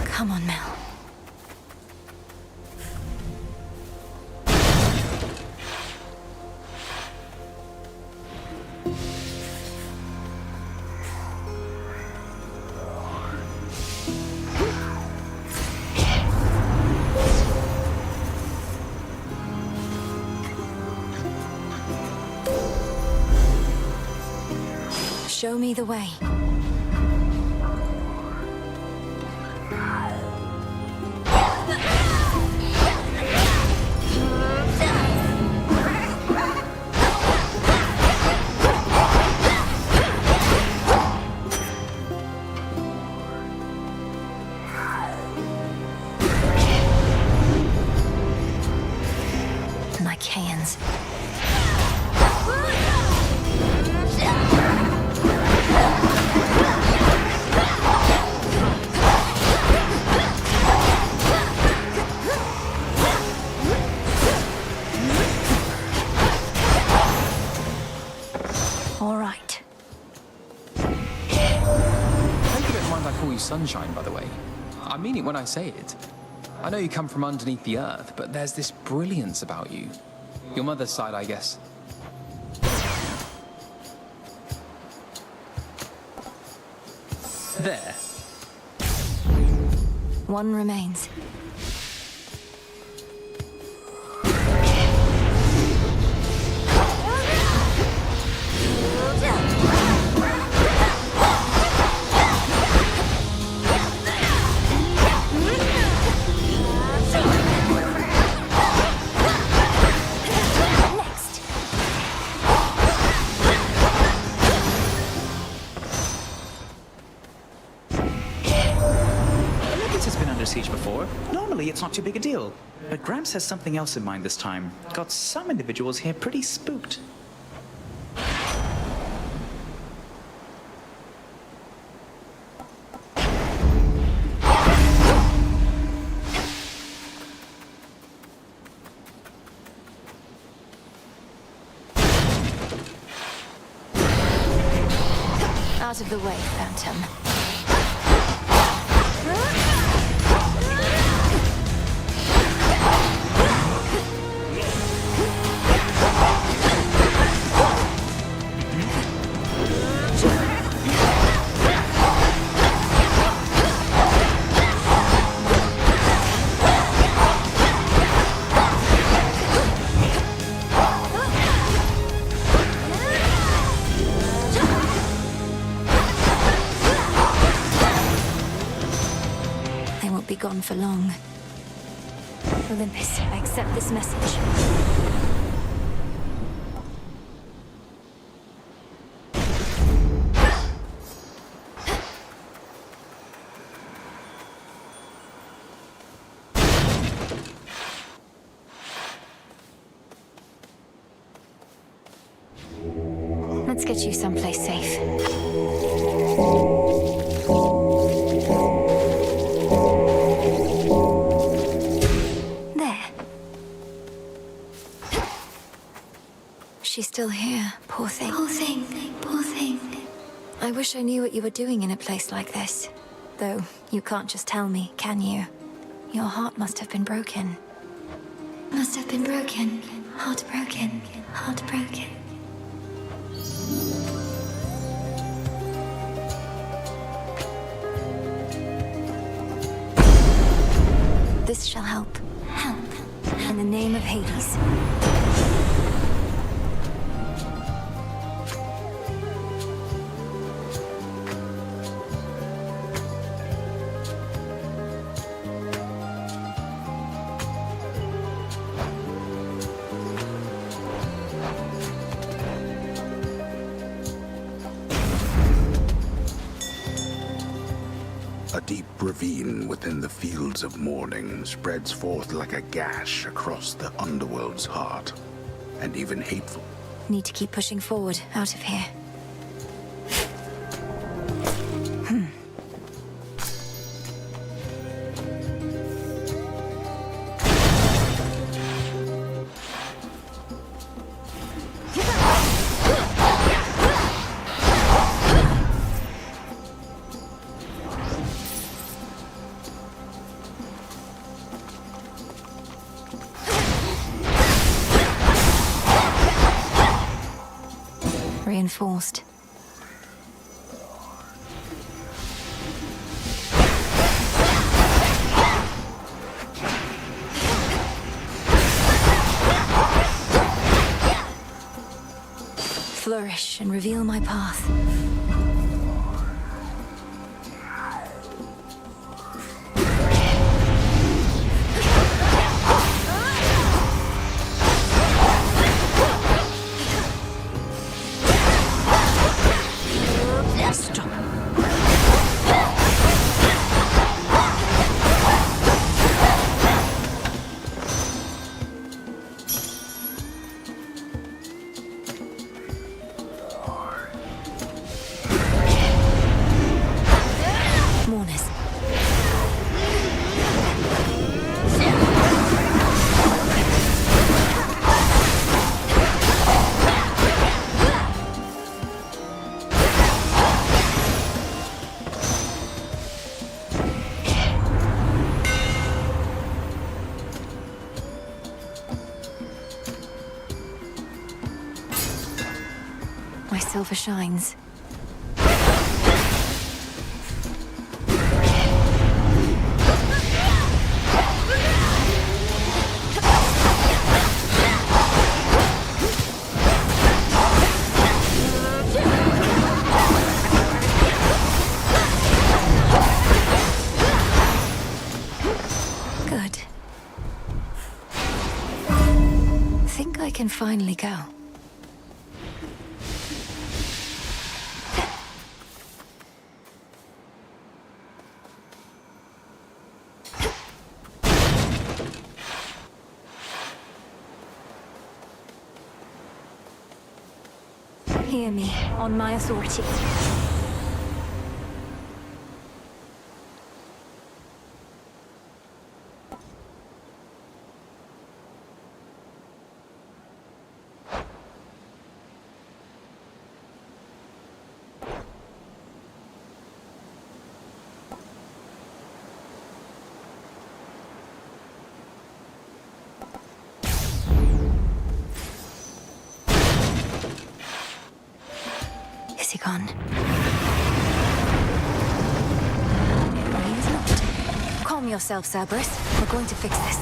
Come on, Mel. Show me the way. Lycaons. All right. I hope you don't mind I call you Sunshine, by the way. I mean it when I say it. I know you come from underneath the earth, but there's this brilliance about you. Your mother's side, I guess. There. One remains. Siege before. Normally, it's not too big a deal. But Gramps has something else in mind this time. Got some individuals here pretty spooked. Out of the way, Phantom. Gone for long. Olympus, I accept this message. Let's get you someplace safe. She's still here, poor thing. Poor thing, poor thing. I wish I knew what you were doing in a place like this. Though, you can't just tell me, can you? Your heart must have been broken. Must have been broken. Heartbroken. Heartbroken. This shall help. Help. In the name of Hades. A deep ravine within the Fields of Mourning spreads forth like a gash across the underworld's heart, and even hateful. Need to keep pushing forward, out of here. Reinforced. Flourish and reveal my path. My silver shines. Good. Think I can finally go. Hear me, on my authority. Is he gone? He is not. Calm yourself, Cerberus. We're going to fix this.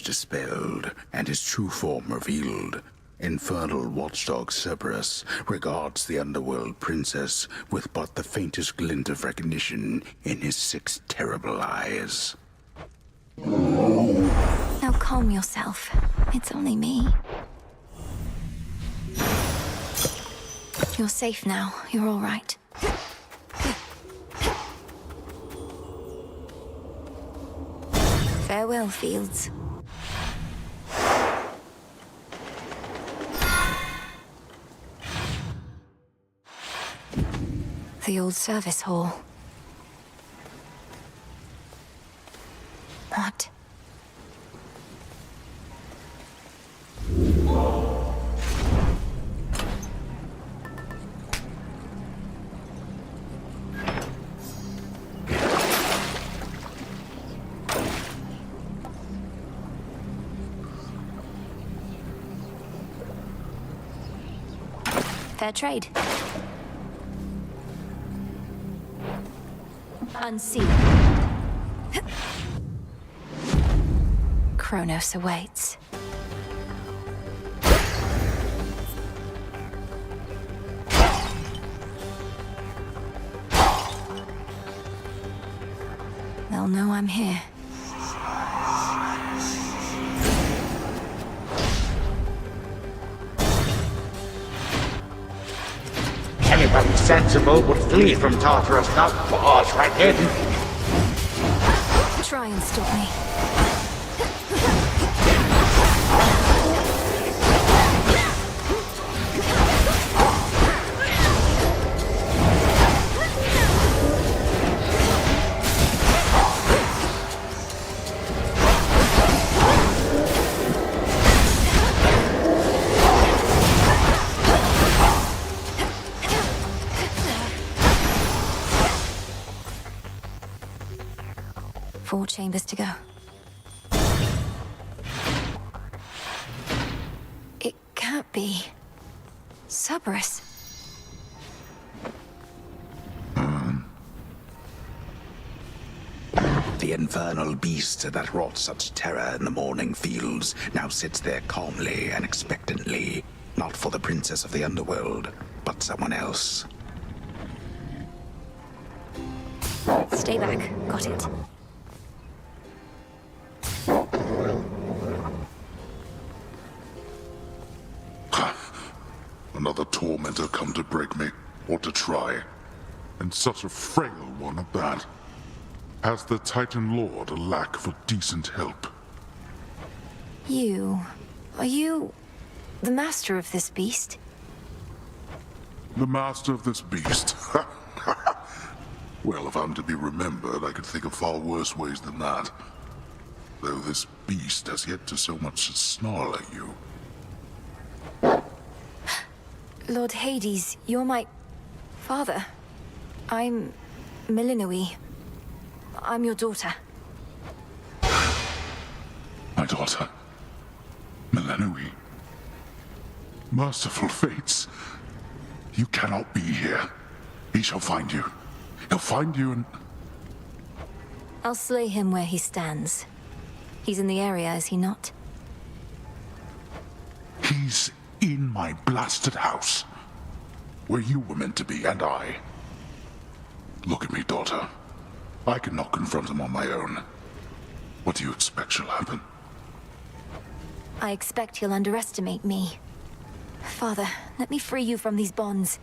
dispelled and his true form revealed, infernal watchdog Cerberus regards the underworld princess with but the faintest glint of recognition in his 6 terrible eyes. Now calm yourself. It's only me. You're safe now. You're all right. Farewell, Fields. The old service hall. What? Fair trade. Unseen. Kronos awaits. They'll know I'm here. Anybody sensible would flee from Tartarus, not barge right in. Try and stop me. Four chambers to go. It can't be. Cerberus. The infernal beast that wrought such terror in the morning fields now sits there calmly and expectantly, not for the princess of the underworld, but someone else. Stay back. Got it. Another tormentor come to break me, or to try. And such a frail one at that. Has the Titan Lord a lack for decent help? Are you the master of this beast? The master of this beast? Well, if I'm to be remembered, I could think of far worse ways than that. Though this beast has yet to so much as snarl at you. Lord Hades, you're my father. I'm Melinoe. I'm your daughter. My daughter, Melinoe. Merciful fates. You cannot be here. He shall find you. He'll find you and... I'll slay him where he stands. He's in the area, is he not? He's in my blasted house. Where you were meant to be, and I. Look at me, daughter. I cannot confront him on my own. What do you expect shall happen? I expect he'll underestimate me. Father, let me free you from these bonds.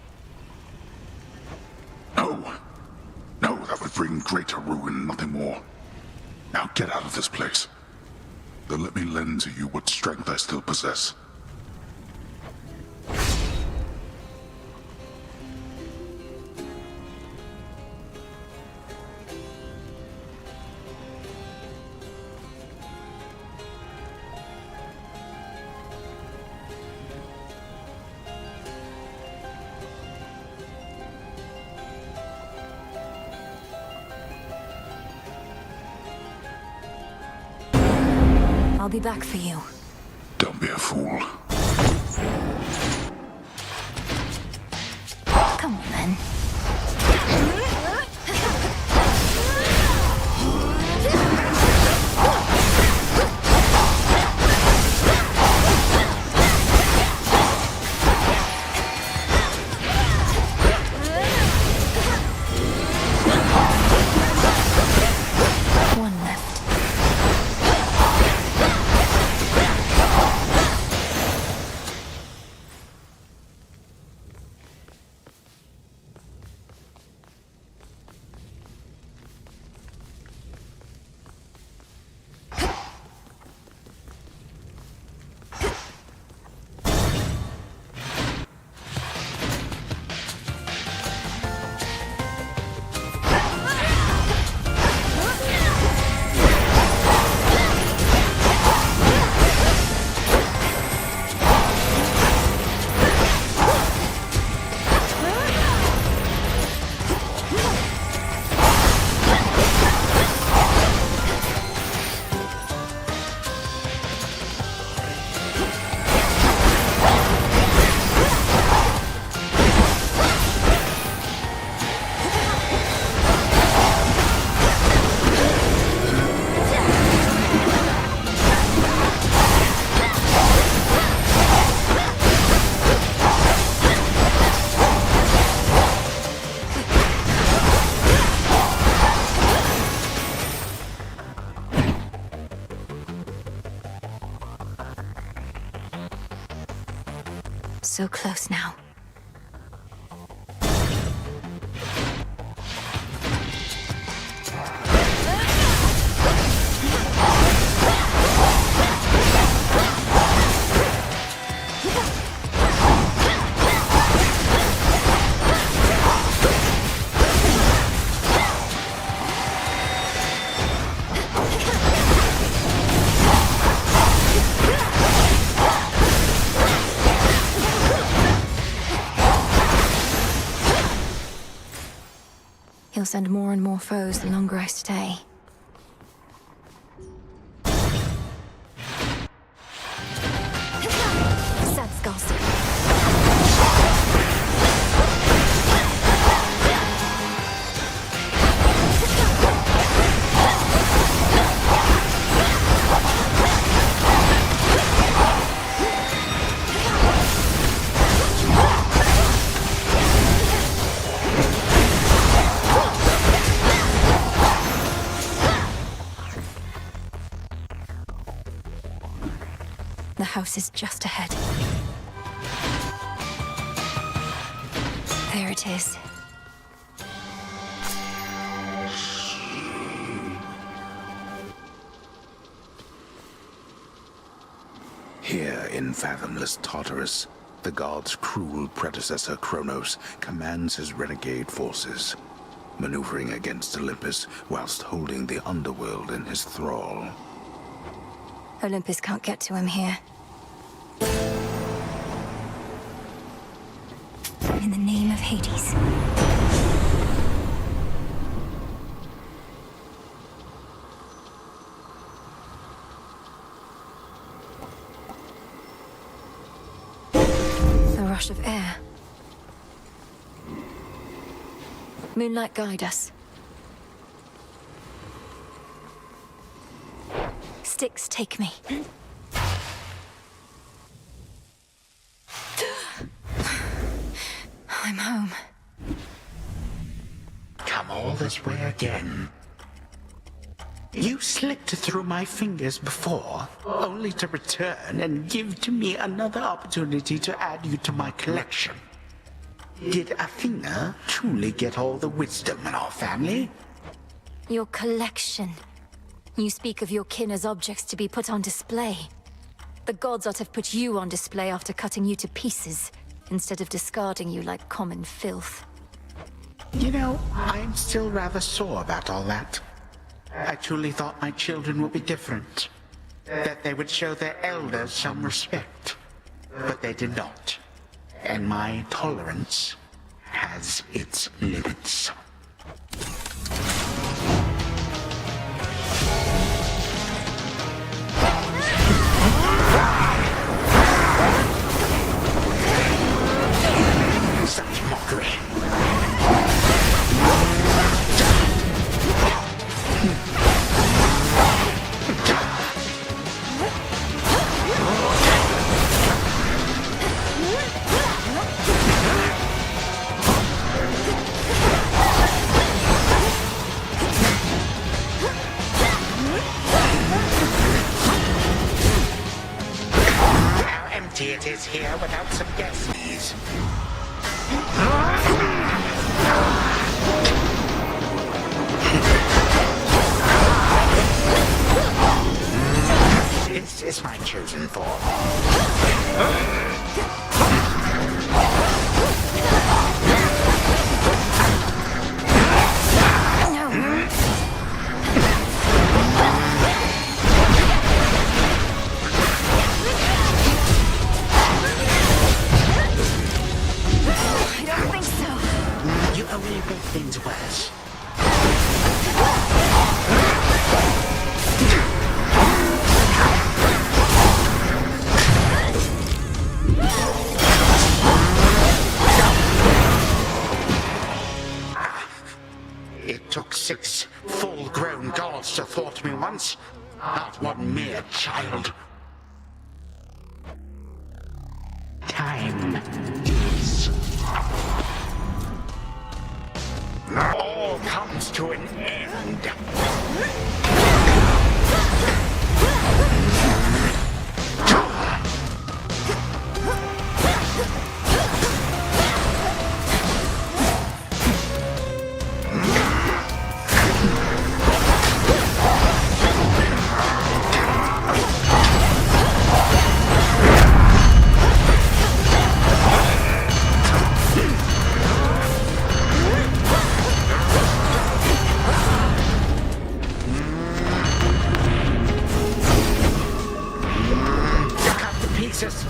No. No, that would bring greater ruin, nothing more. Now get out of this place. Then let me lend to you what strength I still possess. I'll be back for you. Don't be a fool. Come on, then. So close now. He'll send more and more foes the longer I stay. Sad skulls. The house is just ahead. There it is. Here in fathomless Tartarus, the god's cruel predecessor Kronos commands his renegade forces, maneuvering against Olympus whilst holding the underworld in his thrall. Olympus can't get to him here. In the name of Hades. The rush of air. Moonlight, guide us. Styx, take me. I'm home. Come all this way again. You slipped through my fingers before, only to return and give to me another opportunity to add you to my collection. Did Athena truly get all the wisdom in our family? Your collection. You speak of your kin as objects to be put on display. The gods ought to have put you on display after cutting you to pieces, instead of discarding you like common filth. You know, I'm still rather sore about all that. I truly thought my children would be different. That they would show their elders some respect. But they did not. And my tolerance has its limits. Such mockery. How empty it is here without some guests. This is my chosen form. I don't think so. You only make things worse. It took 6 full-grown gods to thwart me once, not one mere child. Time is up. All comes to an end. Jesus!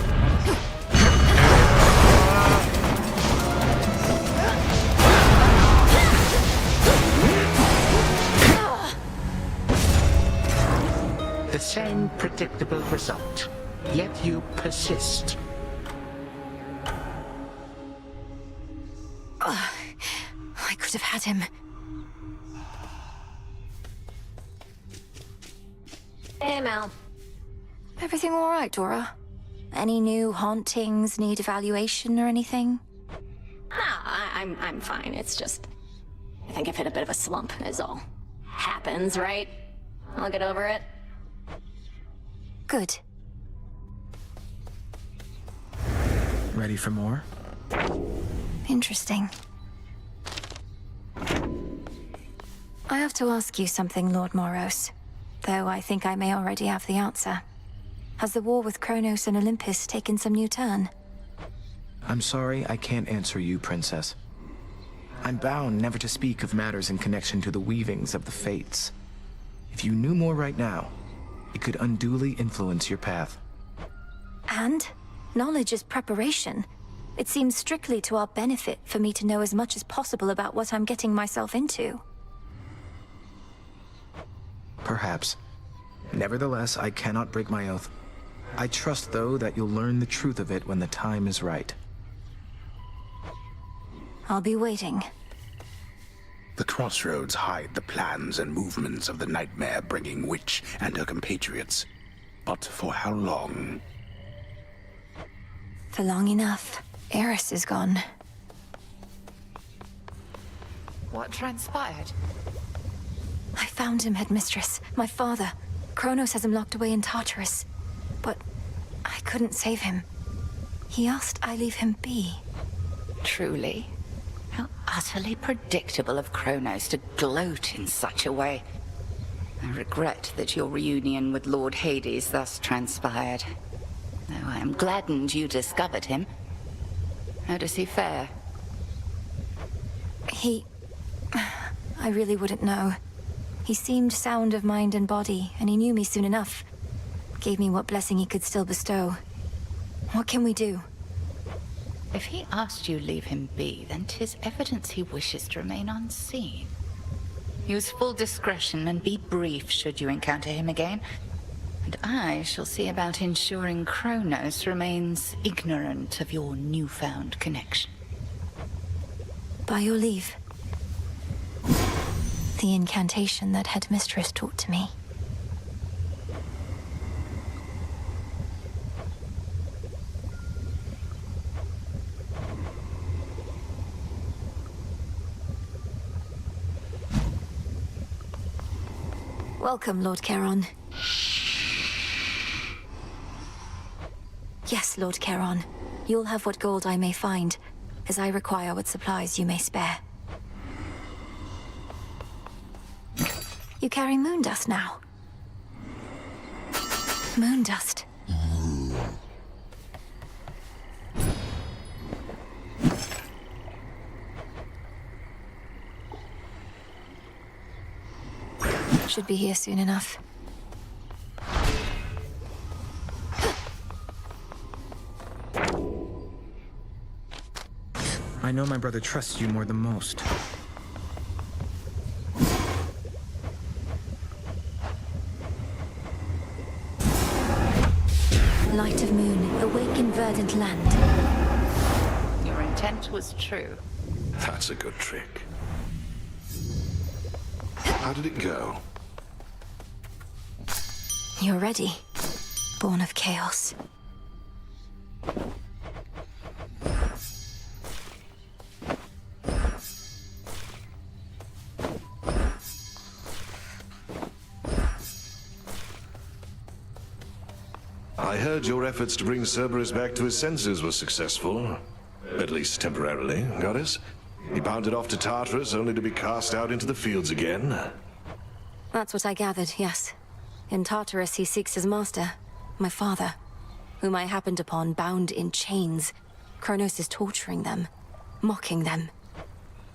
The same predictable result, yet you persist. I could have had him. Hey, Mel. Everything all right, Dora? Any new hauntings need evaluation or anything? No, I'm fine. It's just... I think I've hit a bit of a slump, is all. Happens, right? I'll get over it. Good. Ready for more? Interesting. I have to ask you something, Lord Moros. Though I think I may already have the answer. Has the war with Kronos and Olympus taken some new turn? I'm sorry I can't answer you, Princess. I'm bound never to speak of matters in connection to the weavings of the Fates. If you knew more right now, it could unduly influence your path. And? Knowledge is preparation. It seems strictly to our benefit for me to know as much as possible about what I'm getting myself into. Perhaps. Nevertheless, I cannot break my oath. I trust, though, that you'll learn the truth of it when the time is right. I'll be waiting. The crossroads hide the plans and movements of the nightmare-bringing witch and her compatriots. But for how long? For long enough. Eris is gone. What transpired? I found him, Headmistress. My father. Kronos has him locked away in Tartarus. But I couldn't save him. He asked I leave him be. Truly? How utterly predictable of Kronos to gloat in such a way. I regret that your reunion with Lord Hades thus transpired. Though I am gladdened you discovered him. How does he fare? I really wouldn't know. He seemed sound of mind and body, and he knew me soon enough. Gave me what blessing he could still bestow. What can we do? If he asked you leave him be, then 'tis evidence he wishes to remain unseen. Use full discretion and be brief should you encounter him again. And I shall see about ensuring Kronos remains ignorant of your newfound connection. By your leave. The incantation that Headmistress taught to me. Welcome, Lord Charon. Yes, Lord Charon. You'll have what gold I may find, as I require what supplies you may spare. You carry moon dust now. Moon dust. Should be here soon enough. I know my brother trusts you more than most. Light of moon, awaken verdant land. Your intent was true. That's a good trick. How did it go? You're ready, born of chaos. I heard your efforts to bring Cerberus back to his senses were successful. At least temporarily, Goddess. He bounded off to Tartarus only to be cast out into the fields again. That's what I gathered, yes. In Tartarus he seeks his master, my father, whom I happened upon bound in chains. Kronos is torturing them, mocking them.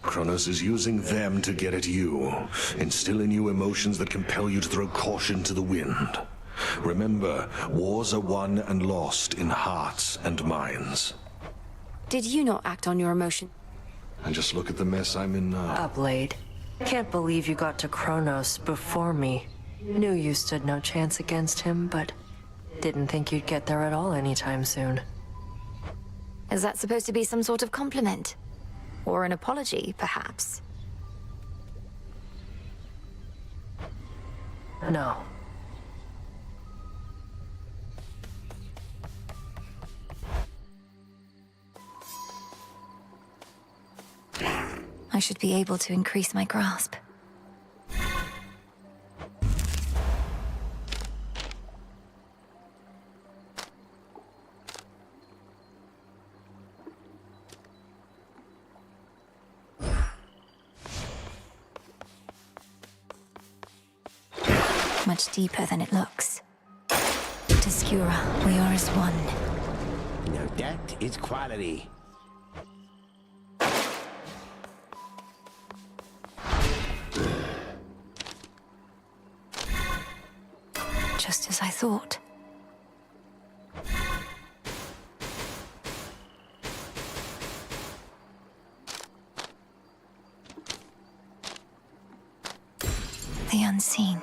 Kronos is using them to get at you, instill in you emotions that compel you to throw caution to the wind. Remember, wars are won and lost in hearts and minds. Did you not act on your emotion? And just look at the mess I'm in now. Blade. Can't believe you got to Kronos before me. Knew you stood no chance against him, but didn't think you'd get there at all anytime soon. Is that supposed to be some sort of compliment? Or an apology, perhaps? No. I should be able to increase my grasp. Much deeper than it looks. Teskura, we are as one. Now that is quality. Just as I thought. The unseen.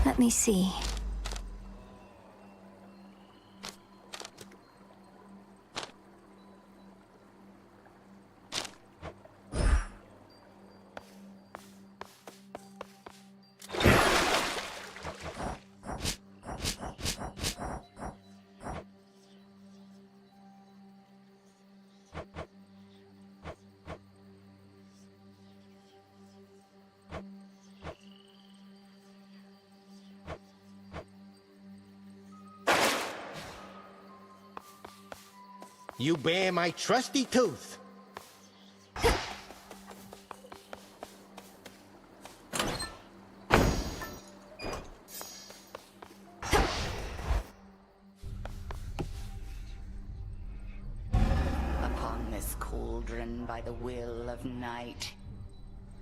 Let me see. You bear my trusty tooth. Upon this cauldron by the will of night,